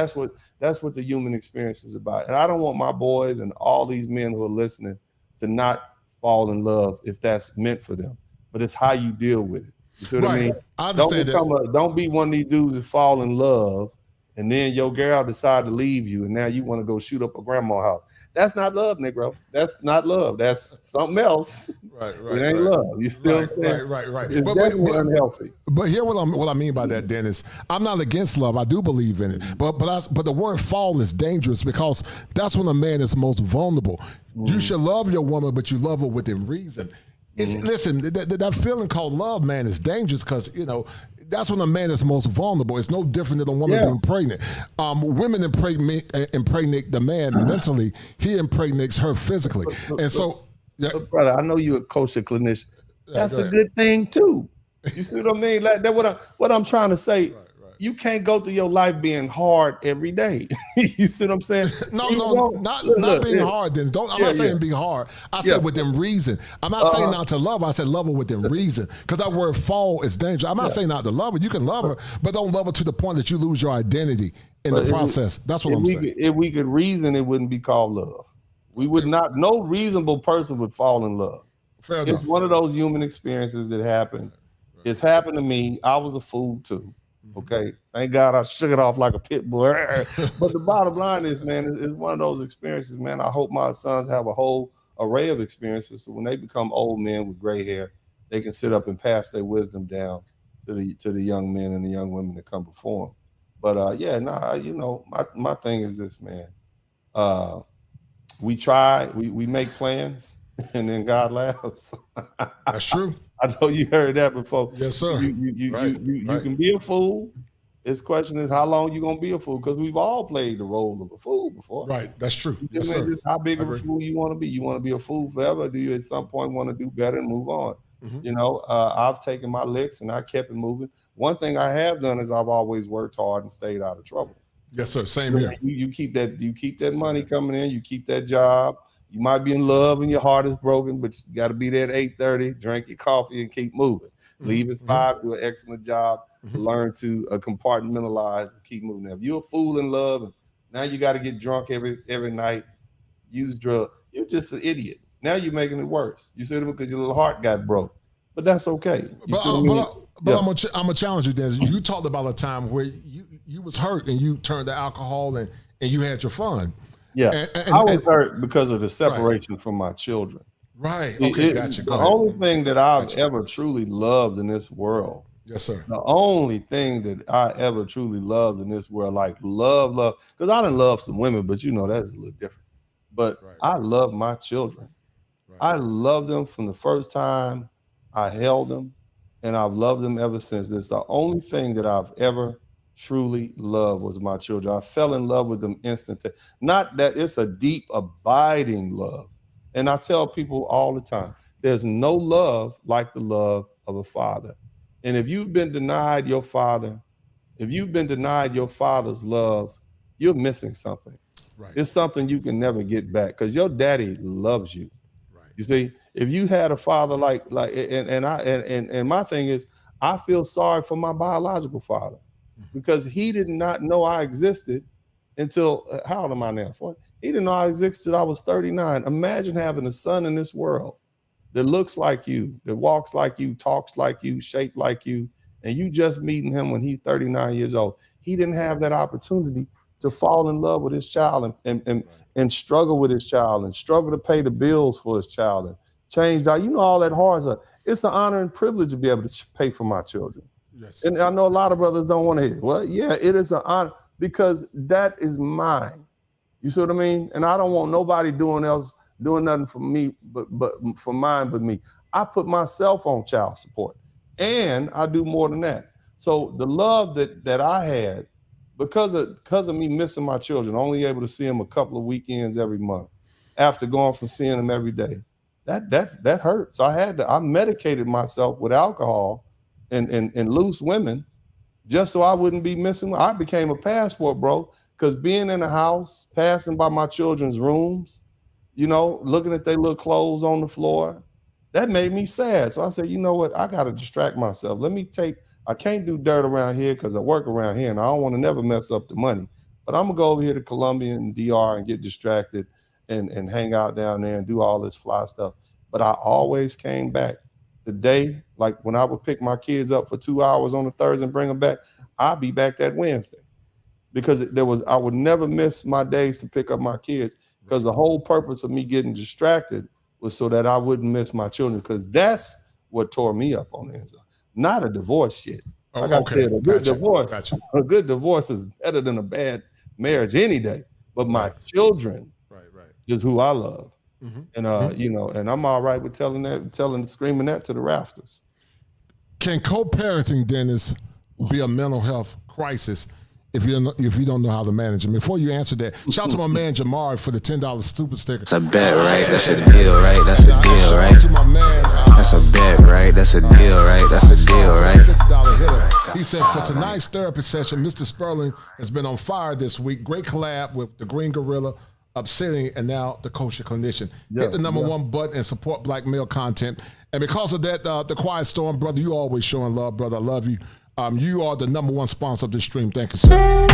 That's what the human experience is about. And I don't want my boys and all these men who are listening to not fall in love if that's meant for them. But it's how you deal with it. You see what I mean? I understand don't be one of these dudes that fall in love and then your girl decide to leave you and now you want to go shoot up a grandma's house. That's not love, Negro. That's not love. That's something else. Right. It ain't love. You see what I'm saying? Right. It's definitely unhealthy. But here what I mean by that, Dennis, I'm not against love. I do believe in it. But the word fall is dangerous because that's when a man is most vulnerable. You should love your woman, but you love her within reason. Listen, that feeling called love, man, is dangerous because, that's when a man is most vulnerable. It's no different than a woman being pregnant. Women impregnate the man mentally. He impregnates her physically. And so, brother, I know you're a kosher clinician. that's a good thing too. You see what I mean? Like that. What I'm trying to say. Right. You can't go through your life being hard every day. You see what I'm saying? Not being hard. Then I'm not saying be hard. I said within reason. I'm not saying not to love her. I said love her within reason. Because that word fall is dangerous. I'm not saying not to love her. You can love her, but don't love her to the point that you lose your identity in the process. That's what I'm saying. If we could reason, it wouldn't be called love. We would not. No reasonable person would fall in love. Fair enough. It's one of those human experiences that happen. It's happened to me. I was a fool too. Okay, thank God I shook it off like a pit bull. But the bottom line is, man, it's one of those experiences, man. I hope my sons have a whole array of experiences, so when they become old men with gray hair, they can sit up and pass their wisdom down to the young men and the young women that come before them. But my thing is this, man. We try, we make plans, and then God laughs. That's true. I know you heard that before. Yes, sir. You can be a fool. His question is how long you gonna be a fool? Because we've all played the role of a fool before. Right. That's true. Yes, sir. How big of a fool you want to be? You want to be a fool forever? Or do you at some point want to do better and move on? You know, I've taken my licks and I kept it moving. One thing I have done is I've always worked hard and stayed out of trouble. Yes, sir. Same here. You keep that money coming in. You keep that job. You might be in love and your heart is broken, but you got to be there at 8:30, drink your coffee and keep moving. Leave at 5, do an excellent job, learn to compartmentalize and keep moving. Now, if you're a fool in love, and now you got to get drunk every night, use drugs, you're just an idiot. Now you're making it worse. You see what I mean? Because your little heart got broke. But that's okay. I'm gonna challenge you, Dennis. You talked about a time where you was hurt and you turned to alcohol and you had your fun. Yeah, I was hurt because of the separation from my children. Right. Okay, gotcha. The only thing that I've ever truly loved in this world. Yes, sir. The only thing that I ever truly loved in this world, like love, because I didn't love some women, but you know that's a little different. But I love my children. I love them from the first time I held them, and I've loved them ever since. It's the only thing that I've ever truly loved was my children. I fell in love with them instantly. Not that it's a deep, abiding love. And I tell people all the time, there's no love like the love of a father. And if you've been denied your father, if you've been denied your father's love, you're missing something. Right. It's something you can never get back because your daddy loves you. Right. You see, if you had a father and my thing is, I feel sorry for my biological father because he did not know I existed until, how old am I now? 40? He didn't know I existed until I was 39. Imagine having a son in this world that looks like you, that walks like you, talks like you, shaped like you, and you just meeting him when he's 39 years old. He didn't have that opportunity to fall in love with his child and struggle with his child and struggle to pay the bills for his child and change that. You know, all that hard stuff. It's an honor and privilege to be able to pay for my children. Yes. And I know a lot of brothers don't want to hear it. Well, yeah, it is an honor because that is mine. You see what I mean? And I don't want nobody doing nothing for me, but for mine, but me. I put myself on child support, and I do more than that. So the love that I had, because of me missing my children, only able to see them a couple of weekends every month, after going from seeing them every day, that hurts. I medicated myself with alcohol and loose women, just so I wouldn't be missing. I became a passport, bro. Because being in the house, passing by my children's rooms, you know, looking at their little clothes on the floor, that made me sad. So I said, you know what? I got to distract myself. I can't do dirt around here because I work around here and I don't want to never mess up the money. But I'm going to go over here to Colombia and DR and get distracted and hang out down there and do all this fly stuff. But I always came back. The day, like when I would pick my kids up for 2 hours on a Thursday and bring them back, I'd be back that Wednesday. Because I would never miss my days to pick up my kids because the whole purpose of me getting distracted was so that I wouldn't miss my children because that's what tore me up on the inside. Not a divorce shit. Like I said, a good divorce is better than a bad marriage any day. But my children is who I love. And you know, and I'm all right with screaming that to the rafters. Can co-parenting, Dennis, be a mental health crisis if you don't know how to manage them. Before you answer that, shout out to my man Jamar for the $10 super sticker. That's a bet, right? That's a deal, right? That's a deal, right? Shout out to my man. That's a bet, right? That's a deal, right? That's a deal, right? $50 hitter. He said for tonight's therapy session, Mr. Spurling has been on fire this week. Great collab with the Green Gorilla, Upsetting, and now the Kosher Clinician. Hit the number one button and support black male content. And because of that, the Quiet Storm, brother, you always showing love, brother. I love you. You are the number one sponsor of this stream. Thank you, sir.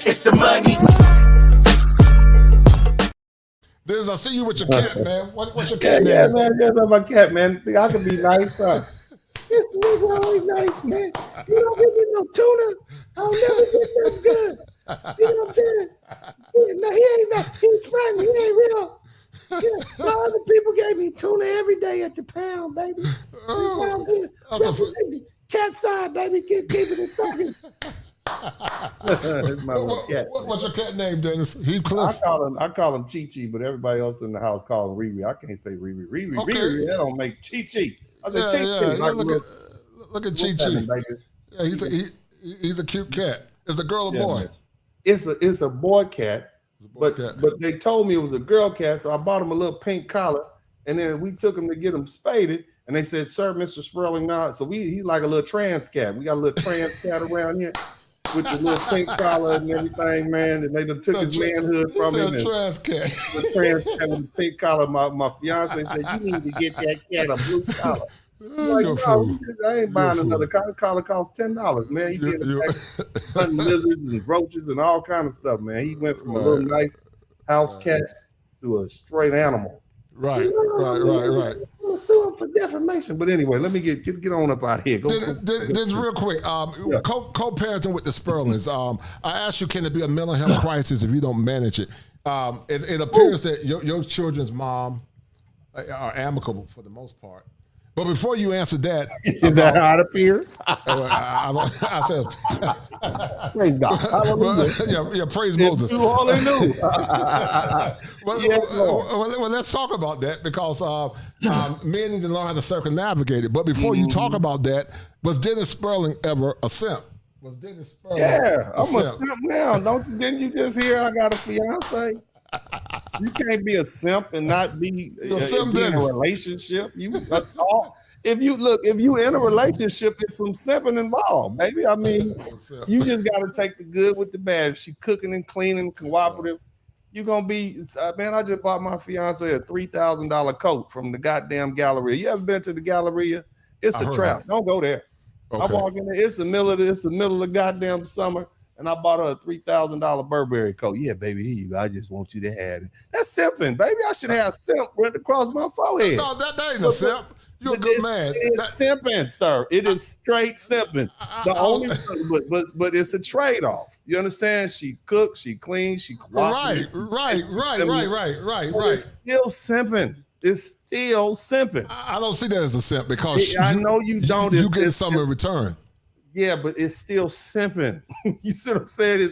It's the money. I see you with your cat, man. What's your cat name? Yeah, man. Yeah, that's my cat, man. I can be nice, huh? This nigga always nice, man. You don't give me no tuna, I'll never get that good. You know what I'm saying? No, he ain't that. He's friendly. He ain't real. Yeah, no other people gave me tuna every day at the pound, baby. Oh, good. Cat side, baby. Keep it talking. What's your cat name, Dennis? Heathcliff? I call him Chi-Chi, but everybody else in the house calls him Riri. I can't say Riri. Riri, Okay. Riri, that don't make Chi-Chi. I said Yeah, Chi-Chi. look at Chi-Chi. Yeah, he's a cute cat. Is it a girl or boy? Man. It's a boy cat, but they told me it was a girl cat, so I bought him a little pink collar, and then we took him to get him spaded, and they said, "Sir, Mr. Spurling, now." So he's like a little trans cat. We got a little trans cat around here with the little pink collar and everything, man. And they done took his manhood from him. A trans cat. The trans cat with the pink collar. My fiance said, "You need to get that cat a blue collar." Like, no, I ain't buying another collar. Collar costs $10, man. He did hunting lizards and roaches and all kind of stuff, man. He went from a little nice house cat to a straight animal. Right. I'm gonna sue him for defamation. But anyway, let me get on up out here. Dennis, real quick, co-parenting with the Spurlings. I asked you, can it be a mental health crisis if you don't manage it? It appears that your children's mom are amicable for the most part. But before you answer that, is that how it appears? I said, praise God. Yeah, praise Moses. All they knew. Well, let's talk about that because men need to learn how to circumnavigate it. But before you talk about that, was Dennis Spurling ever a simp? Was Dennis Spurling? Yeah, I'm a simp now. Didn't you just hear I got a fiance? You can't be a simp and not be in a relationship. That's all. If you in a relationship, it's some simping involved, baby. I mean, you just got to take the good with the bad. If she cooking and cleaning, cooperative, you're gonna be. Man, I just bought my fiance a $3,000 coat from the goddamn Galleria. You ever been to the Galleria? It's a trap. Don't go there. Okay. I walk in there. It's the middle of the goddamn summer. And I bought her a $3,000 Burberry coat. Yeah, baby, here you go. I just want you to have it. That's simping, baby. I should have simp right across my forehead. No, that ain't a simp. You're a good man. It is simping, sir. It is straight simping. But it's a trade-off. You understand? She cooks, she cleans, she cooperates. Right. It's still simping. It's still simping. I don't see that as a simp because I know you don't. You get something in return. Yeah, but it's still simping. You see what I'm saying?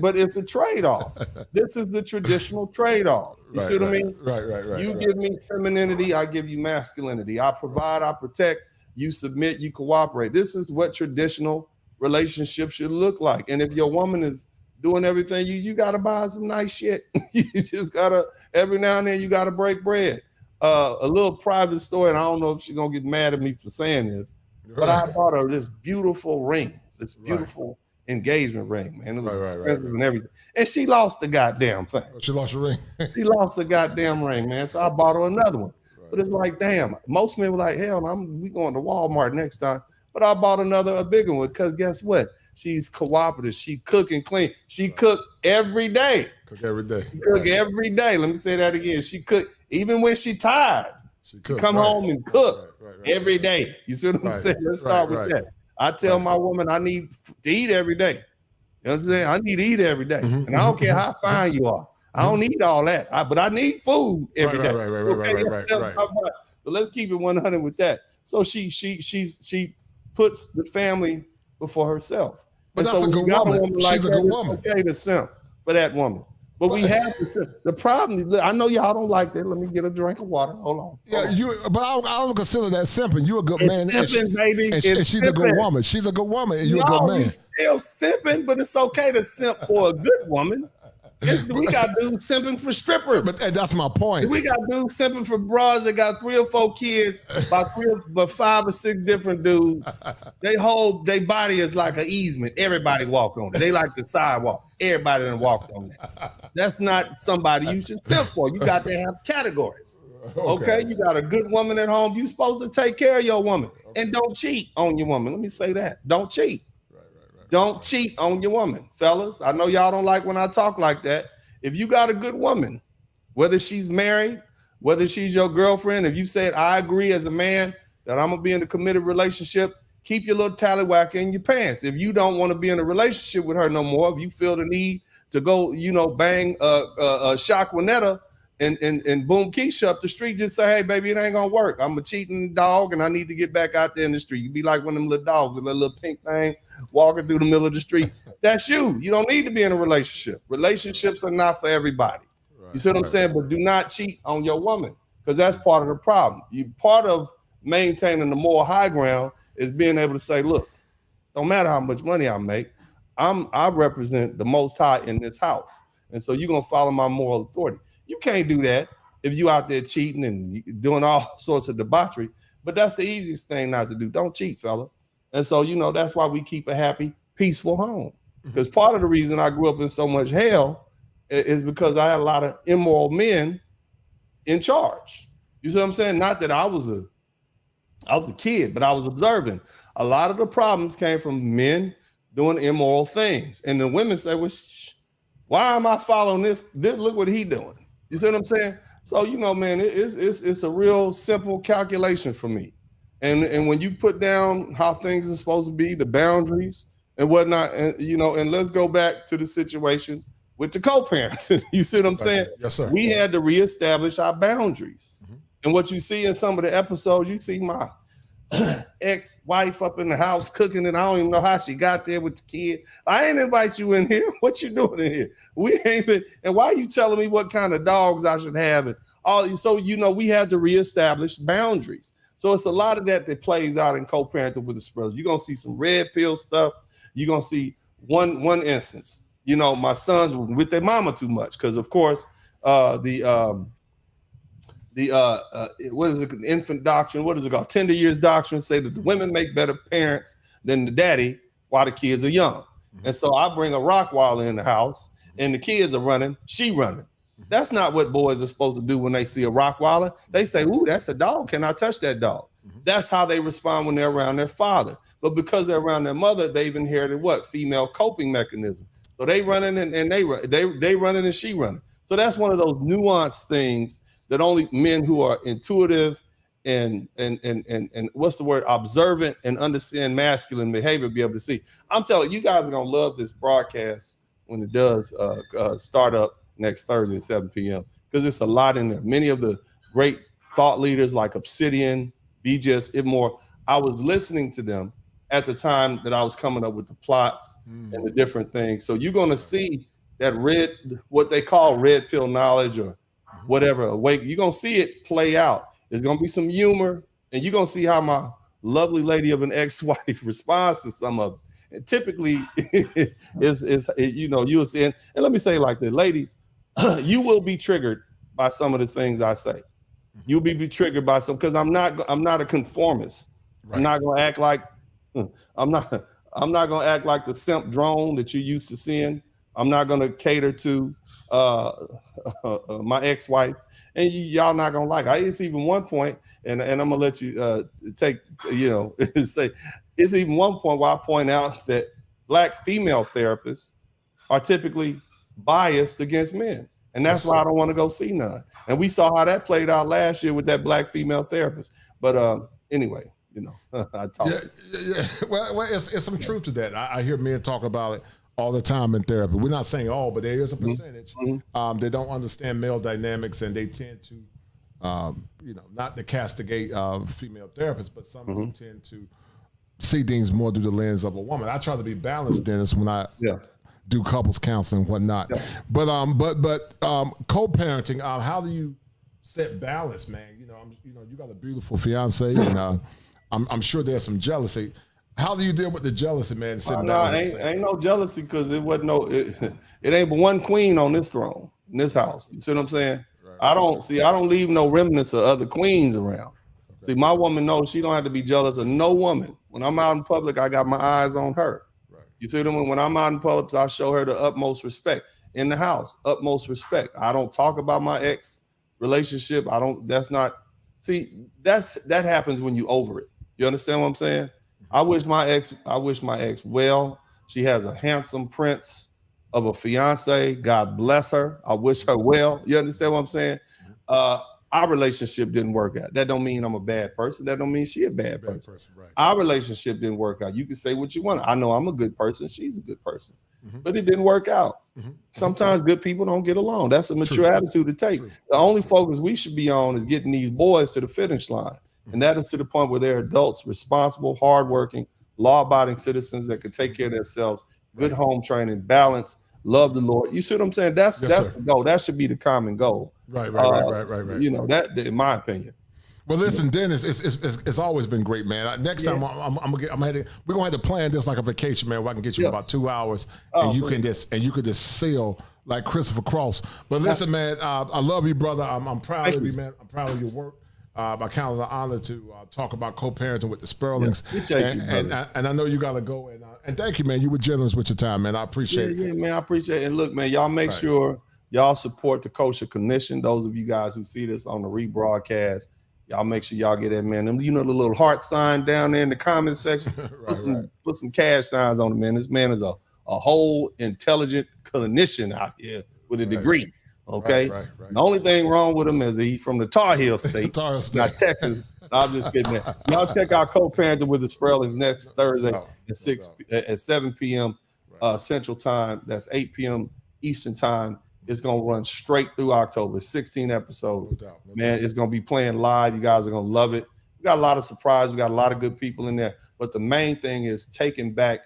But it's a trade-off. This is the traditional trade-off. You see what I mean? Right. You give me femininity, I give you masculinity. I provide, I protect, you submit, you cooperate. This is what traditional relationships should look like. And if your woman is doing everything, you gotta buy some nice shit. You just gotta, every now and then you gotta break bread. A little private story, and I don't know if she's gonna get mad at me for saying this. But I bought her this beautiful ring, this beautiful engagement ring, man. It was expensive and everything. And she lost the goddamn thing. She lost her ring. She lost the goddamn ring, man. So I bought her another one. But it's like, damn, most men were like, hell, we going to Walmart next time. But I bought a bigger one because guess what? She's cooperative. She cook and clean. She cook every day. Cook every day. She cook every day. Let me say that again. She cook even when she tired. She come home and cook every day. You see what I'm saying? Let's start with that. I tell my woman I need to eat every day. You know what I'm saying? I need to eat every day. And I don't care how fine you are. I don't need all that, but I need food every day. Right. But let's keep it 100 with that. So she puts the family before herself. But that's a good woman. She's a good woman. It's okay to simp for that woman. But we have to simp. The problem, I know y'all don't like that. Let me get a drink of water. Hold on. But I don't consider that simping. You're a good man. Simping, baby. And she's a good woman. She's a good woman, and you're a good man. We still simping, but it's okay to simp for a good woman. We got dudes simping for strippers. But that's my point. We got dudes simping for bras that got 3 or 4 kids by 5 or 6 different dudes. They body is like an easement. Everybody walk on it. They like the sidewalk. Everybody done walked on it. That's not somebody you should simp for. You got to have categories. Okay? You got a good woman at home. You're supposed to take care of your woman. And don't cheat on your woman. Let me say that. Don't cheat. Don't cheat on your woman, fellas. I know y'all don't like when I talk like that. If you got a good woman, whether she's married, whether she's your girlfriend, if you said, I agree as a man that I'm going to be in a committed relationship, keep your little tallywhacker in your pants. If you don't want to be in a relationship with her no more, if you feel the need to go, bang Shaquanetta and boom Keisha up the street, just say, hey, baby, it ain't going to work. I'm a cheating dog and I need to get back out there in the street. You be like one of them little dogs with a little pink thing walking through the middle of the street. That's you. You don't need to be in a relationship. Relationships are not for everybody. You see what I'm saying? But do not cheat on your woman, because that's part of the problem. Part of maintaining the moral high ground is being able to say, look, don't matter how much money I make, I represent the Most High in this house. And so you're going to follow my moral authority. You can't do that if you out there cheating and doing all sorts of debauchery, but that's the easiest thing not to do. Don't cheat, fella. And so, that's why we keep a happy, peaceful home. Because part of the reason I grew up in so much hell is because I had a lot of immoral men in charge. You see what I'm saying? Not that I was a kid, but I was observing. A lot of the problems came from men doing immoral things. And the women say, well, why am I following this? Look what he doing. You see what I'm saying? So, man, it's a real simple calculation for me. And when you put down how things are supposed to be, the boundaries and whatnot, and let's go back to the situation with the co-parent. You see what I'm saying? Yes, sir. We had to reestablish our boundaries. And what you see in some of the episodes, you see my ex-wife up in the house cooking, and I don't even know how she got there with the kid. I ain't invite you in here. What you doing in here? We ain't been, and why are you telling me what kind of dogs I should have? And all, so we had to reestablish boundaries. So it's a lot of that plays out in co-parenting with the Spurlings. You're gonna see some red pill stuff. You're gonna see one instance. My sons were with their mama too much because, of course, what is it? Infant doctrine. What is it called? Tender years doctrine. Say that the women make better parents than the daddy while the kids are young. And so I bring a Rottweiler in the house, and the kids are running. She running. That's not what boys are supposed to do when they see a Rottweiler. They say, ooh, that's a dog. Can I touch that dog? That's how they respond when they're around their father. But because they're around their mother, they've inherited what? Female coping mechanism. So they running and they running and she running. So that's one of those nuanced things that only men who are intuitive and what's the word? Observant and understand masculine behavior be able to see. I'm telling you, guys are going to love this broadcast when it does start up next Thursday at 7 p.m. because it's a lot in there. Many of the great thought leaders like Obsidian, BJS, Ibmore, I was listening to them at the time that I was coming up with the plots and the different things. So you're going to see that what they call red pill knowledge or whatever, awake. You're going to see it play out. There's going to be some humor, and you're going to see how my lovely lady of an ex-wife responds to some of it. And typically, you'll see, and let me say it like this, ladies, you will be triggered by some of the things I say. You'll be triggered by some, because I'm not a conformist. Right. I'm not going to act like the simp drone that you're used to seeing. I'm not going to cater to my ex-wife, and y'all not going to like it. It's even one point, and I'm going to let you say, it's even one point where I point out that Black female therapists are typically biased against men. And that's why I don't want to go see none. And we saw how that played out last year with that Black female therapist. But anyway, I talk. Yeah. Well, it's some truth to that. I hear men talk about it all the time in therapy. We're not saying all, but there is a percentage. They don't understand male dynamics, and they tend to, not to castigate female therapists, but some do tend to see things more through the lens of a woman. I try to be balanced, Dennis, when I do couples counseling and whatnot. But co-parenting, how do you set balance, man? You got a beautiful fiance, and I'm sure there's some jealousy. How do you deal with the jealousy, man? Ain't no jealousy, because it wasn't it ain't but one queen on this throne, in this house. You see what I'm saying? Right. I don't leave no remnants of other queens around. Okay. See, my woman knows she don't have to be jealous of no woman. When I'm out in public, I got my eyes on her. Right. You see what I mean? When I'm out in public, I show her the utmost respect. In the house, utmost respect. I don't talk about my ex relationship. That happens when you over it. You understand what I'm saying? I wish my ex well. She has a handsome prince of a fiance. God bless her. I wish her well. You understand what I'm saying? Our relationship didn't work out. That don't mean I'm a bad person. That don't mean she a bad person. Right. Our relationship didn't work out. You can say what you want. I know I'm a good person. She's a good person. But it didn't work out. Sometimes good people don't get along. That's a mature attitude to take. The only focus we should be on is getting these boys to the finish line. And that is to the point where they're adults, responsible, hardworking, law-abiding citizens that can take care of themselves, good home training, balance, love the Lord. You see what I'm saying? That's the goal. That should be the common goal. Right. That, in my opinion. Well, listen, Dennis, it's always been great, man. Next time we're gonna have to plan this like a vacation, man, where I can get you about 2 hours, and you can just sail like Christopher Cross. But listen, man, I love you, brother. I'm proud of you, man. I'm proud of your work. I count it an honor to talk about co-parenting with the Spurlings, and I know you got to go, and thank you, man. You were generous with your time, man. I appreciate it. Yeah, man, I appreciate it. And look, man, y'all make sure y'all support the Kosher Commission. Those of you guys who see this on the rebroadcast, y'all make sure y'all get that, man. The little heart sign down there in the comment section. Put some cash signs on it, man. This man is a whole intelligent clinician out here with a degree. Okay. Right. The only thing wrong with him is he's from the Tar Heel State, not Texas. I'm just kidding. Y'all check out co-parenting with the Spurlings next Thursday at 7 p.m. Central Time. That's 8 p.m. Eastern Time. It's gonna run straight through October. 16 episodes. No doubt. It's gonna be playing live. You guys are gonna love it. We got a lot of surprises. We got a lot of good people in there. But the main thing is taking back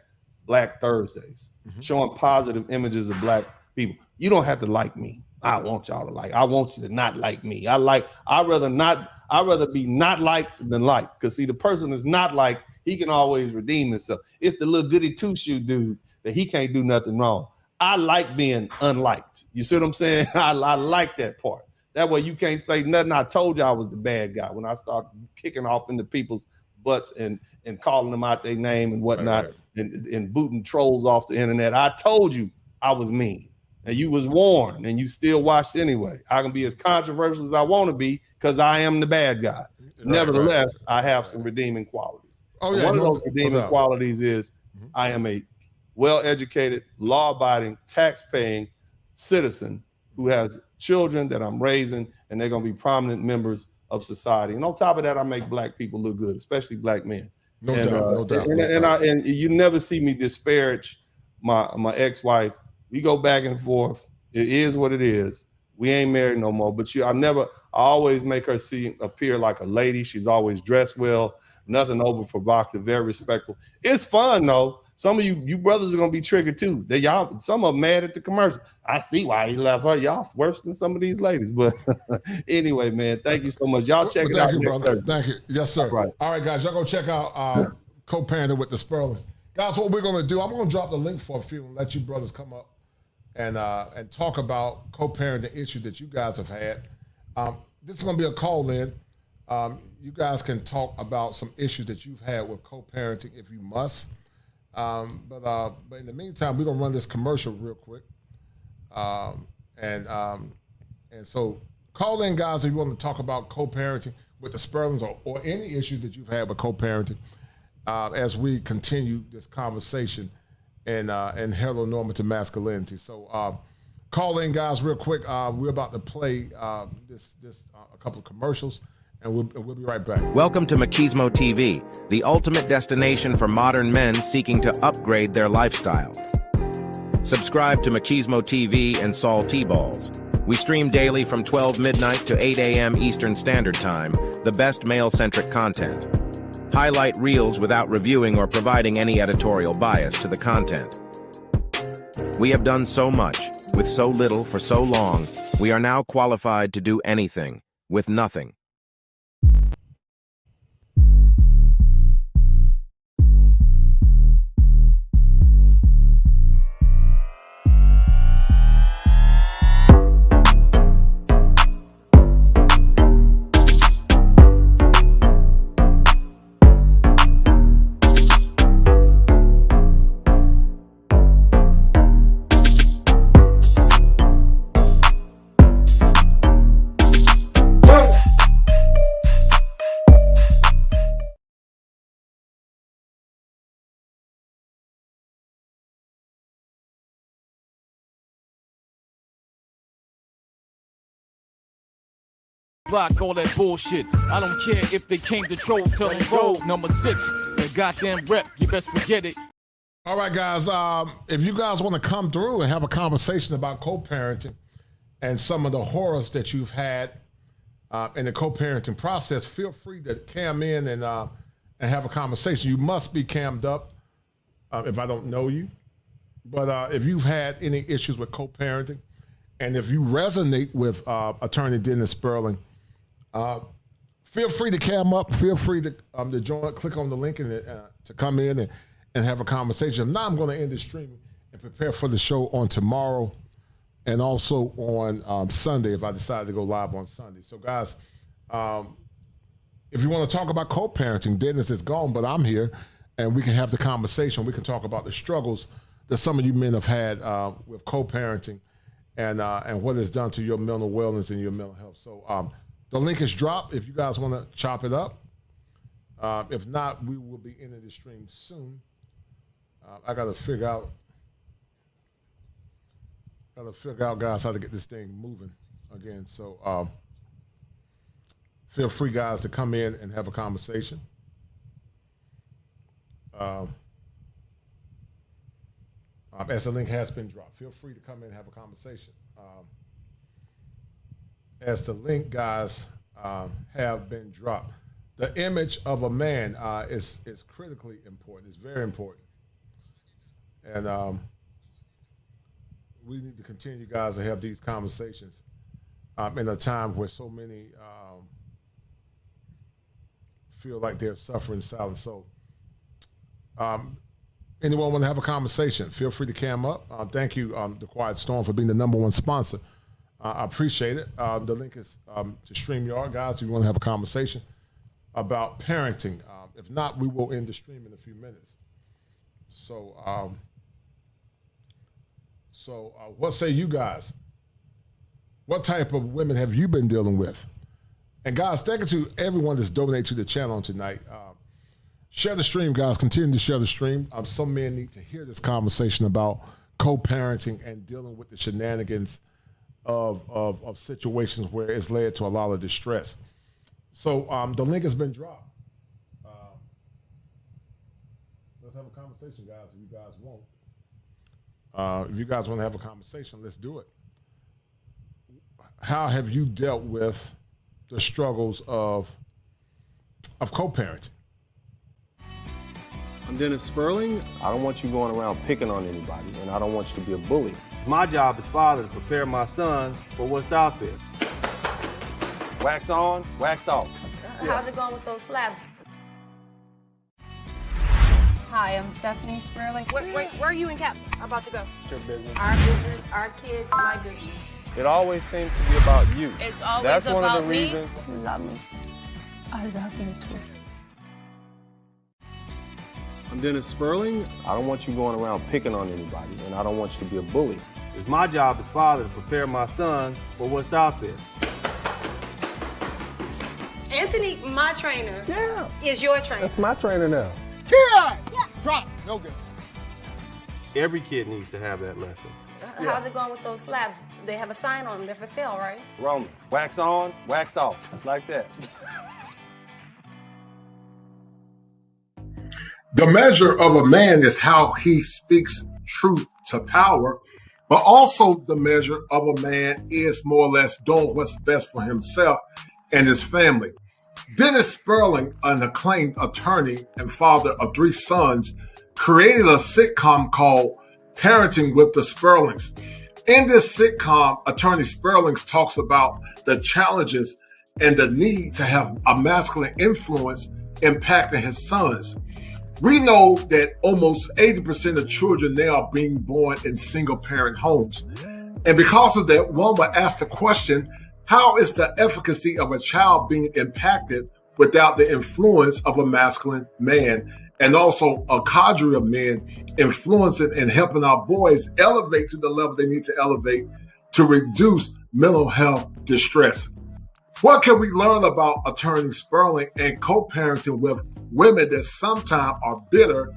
Black Thursdays, showing positive images of Black people. You don't have to like me. I want y'all to like. I want you to not like me. I'd rather be not liked than liked. Because see, the person is not liked, he can always redeem himself. It's the little goody two-shoe dude that he can't do nothing wrong. I like being unliked. You see what I'm saying? I like that part. That way you can't say nothing. I told you I was the bad guy when I start kicking off into people's butts and calling them out their name and whatnot, and booting trolls off the internet. I told you I was mean. And you was warned, and you still watched anyway. I can be as controversial as I want to be because I am the bad guy. Nevertheless, I have some redeeming qualities. One of those redeeming qualities is I am a well-educated, law-abiding, tax-paying citizen who has children that I'm raising, and they're going to be prominent members of society. And on top of that, I make Black people look good, especially Black men. No doubt. And you never see me disparage my ex-wife. We go back and forth. It is what it is. We ain't married no more. But I always make her appear like a lady. She's always dressed well, nothing over provocative, very respectful. It's fun though. Some of you brothers are gonna be triggered too. Some are mad at the commercial. I see why he left her. Y'all worse than some of these ladies. But anyway, man, thank you so much. Y'all check it out. Thank you, brother. Thank you. Yes, sir. All right, guys, y'all go check out co-parenting with the Spurlings. Guys, what we're gonna do, I'm gonna drop the link for a few and let you brothers come up and talk about co-parenting issues that you guys have had. This is going to be a call-in. You guys can talk about some issues that you've had with co-parenting if you must. But in the meantime, we're going to run this commercial real quick. And so call in, guys, if you want to talk about co-parenting with the Spurlings or any issues that you've had with co-parenting as we continue this conversation and heteronormative masculinity. So call in, guys, real quick. We're about to play a couple of commercials, and we'll be right back. Welcome to Machismo TV, the ultimate destination for modern men seeking to upgrade their lifestyle. Subscribe to Machismo TV and Saul T-Balls. We stream daily from 12 midnight to 8 a.m. Eastern Standard Time, the best male-centric content. Highlight reels without reviewing or providing any editorial bias to the content. We have done so much, with so little for so long, we are now qualified to do anything, with nothing. Block all that bullshit. I don't care if they came to troll, tell them go. Number 6, the goddamn rep, you best forget it. All right, guys, if you guys want to come through and have a conversation about co-parenting and some of the horrors that you've had in the co-parenting process, feel free to cam in and have a conversation. You must be cammed up if I don't know you. But if you've had any issues with co-parenting, and if you resonate with Attorney Dennis Spurling, feel free to cam up. Feel free to join. Click on the link and to come in and have a conversation. Now I'm going to end the stream and prepare for the show on tomorrow and also on Sunday if I decide to go live on Sunday. So, guys, if you want to talk about co-parenting, Dennis is gone, but I'm here, and we can have the conversation. We can talk about the struggles that some of you men have had with co-parenting and what it's done to your mental wellness and your mental health. So the link is dropped if you guys want to chop it up. If not, we will be ending the stream soon. I got to figure out, guys, how to get this thing moving again. So feel free, guys, to come in and have a conversation. As the link has been dropped, feel free to come in and have a conversation. As the link, guys, have been dropped, the image of a man is critically important. It's very important. And we need to continue, guys, to have these conversations in a time where so many feel like they're suffering silence. So anyone want to have a conversation, feel free to cam up. Thank you, The Quiet Storm, for being the #1 sponsor. I appreciate it. The link is to StreamYard, guys, if you want to have a conversation about parenting. If not, we will end the stream in a few minutes. So, what say you guys? What type of women have you been dealing with? And guys, thank you to everyone that's donated to the channel tonight. Share the stream, guys. Continue to share the stream. Some men need to hear this conversation about co-parenting and dealing with the shenanigans of situations where it's led to a lot of distress. So the link has been dropped. Let's have a conversation, guys, if you guys want. If you guys want to have a conversation, let's do it. How have you dealt with the struggles of co-parenting? I'm Dennis Spurling. I don't want you going around picking on anybody, and I don't want you to be a bully. My job as father to prepare my sons for what's out there. Wax on, wax off. How's it going with those slabs? Hi, I'm Stephanie Spurling. Wait, where are you and Cap about to go? It's your business. Our business, our kids, my business. It always seems to be about you. It's always That's about one of the me. reasons. You love me. I love you too. I'm Dennis Spurling. I don't want you going around picking on anybody, and I don't want you to be a bully. It's my job as father to prepare my sons for what's out there. Anthony, my trainer, is your trainer. That's my trainer now. Drop. No good. Every kid needs to have that lesson. How's it going with those slabs? They have a sign on them. They're for sale, right? Roman, wax on, wax off, like that. The measure of a man is how he speaks truth to power, but also the measure of a man is more or less doing what's best for himself and his family. Dennis Spurling, an acclaimed attorney and father of 3 sons, created a sitcom called Parenting with the Spurlings. In this sitcom, Attorney Spurlings talks about the challenges and the need to have a masculine influence impacting his sons. We know that almost 80% of children now are being born in single-parent homes. And because of that, one would ask the question, how is the efficacy of a child being impacted without the influence of a masculine man and also a cadre of men influencing and helping our boys elevate to the level they need to elevate to reduce mental health distress? What can we learn about Attorney Spurling and co-parenting with women that sometimes are bitter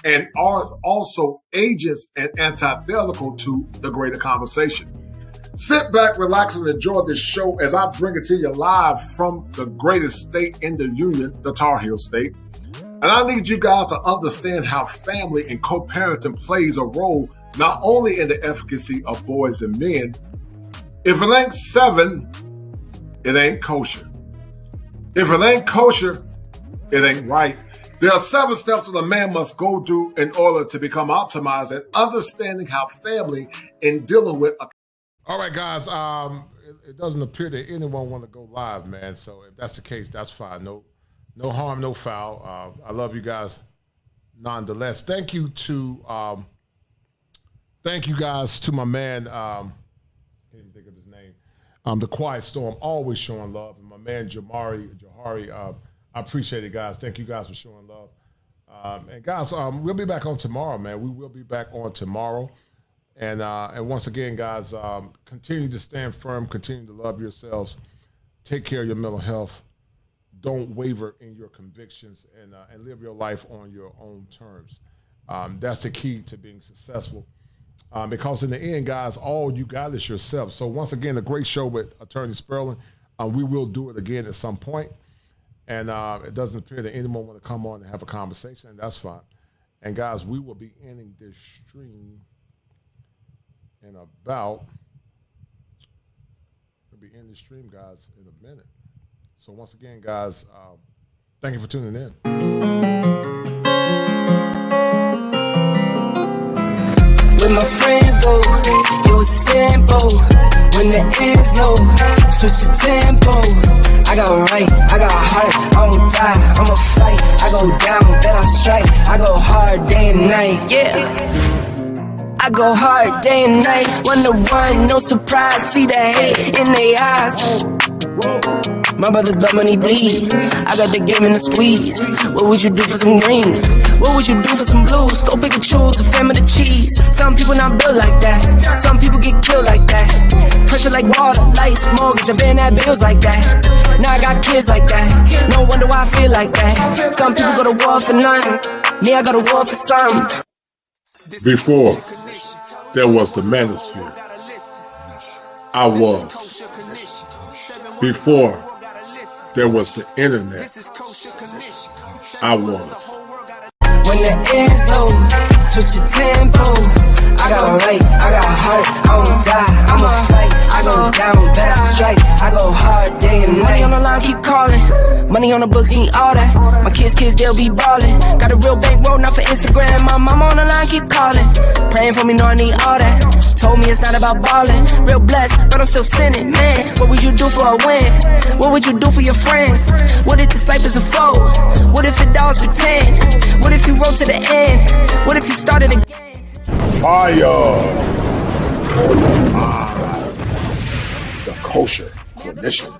and are also agents and antithetical to the greater conversation? Sit back, relax, and enjoy this show as I bring it to you live from the greatest state in the union, the Tar Heel State. And I need you guys to understand how family and co-parenting plays a role not only in the efficacy of boys and men. If it ain't 7, it ain't kosher. If it ain't kosher, it ain't right. There are 7 steps that a man must go through in order to become optimized and understanding how family in dealing with a... All right, guys. It doesn't appear that anyone want to go live, man. So if that's the case, that's fine. No harm, no foul. I love you guys nonetheless. Thank you guys to my man, I can't even think of his name, The Quiet Storm, always showing love. And my man, Jahari, I appreciate it, guys. Thank you guys for showing love. And guys, we'll be back on tomorrow, man. We will be back on tomorrow. And once again, guys, continue to stand firm, continue to love yourselves, take care of your mental health. Don't waver in your convictions and live your life on your own terms. That's the key to being successful. Because in the end, guys, all you got is yourself. So once again, a great show with Attorney Spurling. We will do it again at some point. And it doesn't appear that anyone want to come on and have a conversation, and that's fine. And guys, we will be ending this stream in about, we'll be ending the stream, guys, in a minute. So once again, guys, thank you for tuning in. When my friends go, it was simple. When the ends low, switch the tempo. I got right, I got heart, I won't die, I'ma fight. I go down, then I strike. I go hard day and night, yeah. I go hard day and night. 1 to 1, no surprise. See the hate in their eyes. My brother's blood money bleed. I got the game in the squeeze. What would you do for some green? What would you do for some blues? Go pick and choose, the fam of the cheese. Some people not built like that. Some people get killed like that. Pressure like water, lights, mortgage. I've been at bills like that. Now I got kids like that. No wonder why I feel like that. Some people go to war for nothing. Me, I go to war for something. Before there was the manosphere, I was. Before there was the internet, I was. When the ends low, switch the tempo. I got right, I got heart, I won't die, I'ma fight. I go down, bet I strike. I go hard day and night. Money on the line, keep calling. Money on the books, need all that. My kids, they'll be ballin'. Got a real bankroll, not for Instagram. My mama on the line, keep calling. Praying for me, know I need all that. Told me it's not about ballin'. Real blessed, but I'm still sinning, man. What would you do for a win? What would you do for your friends? What if this life is a foe? What if the dogs pretend? What if you rode to the end? What if you started again? Fire! The kosher clinician.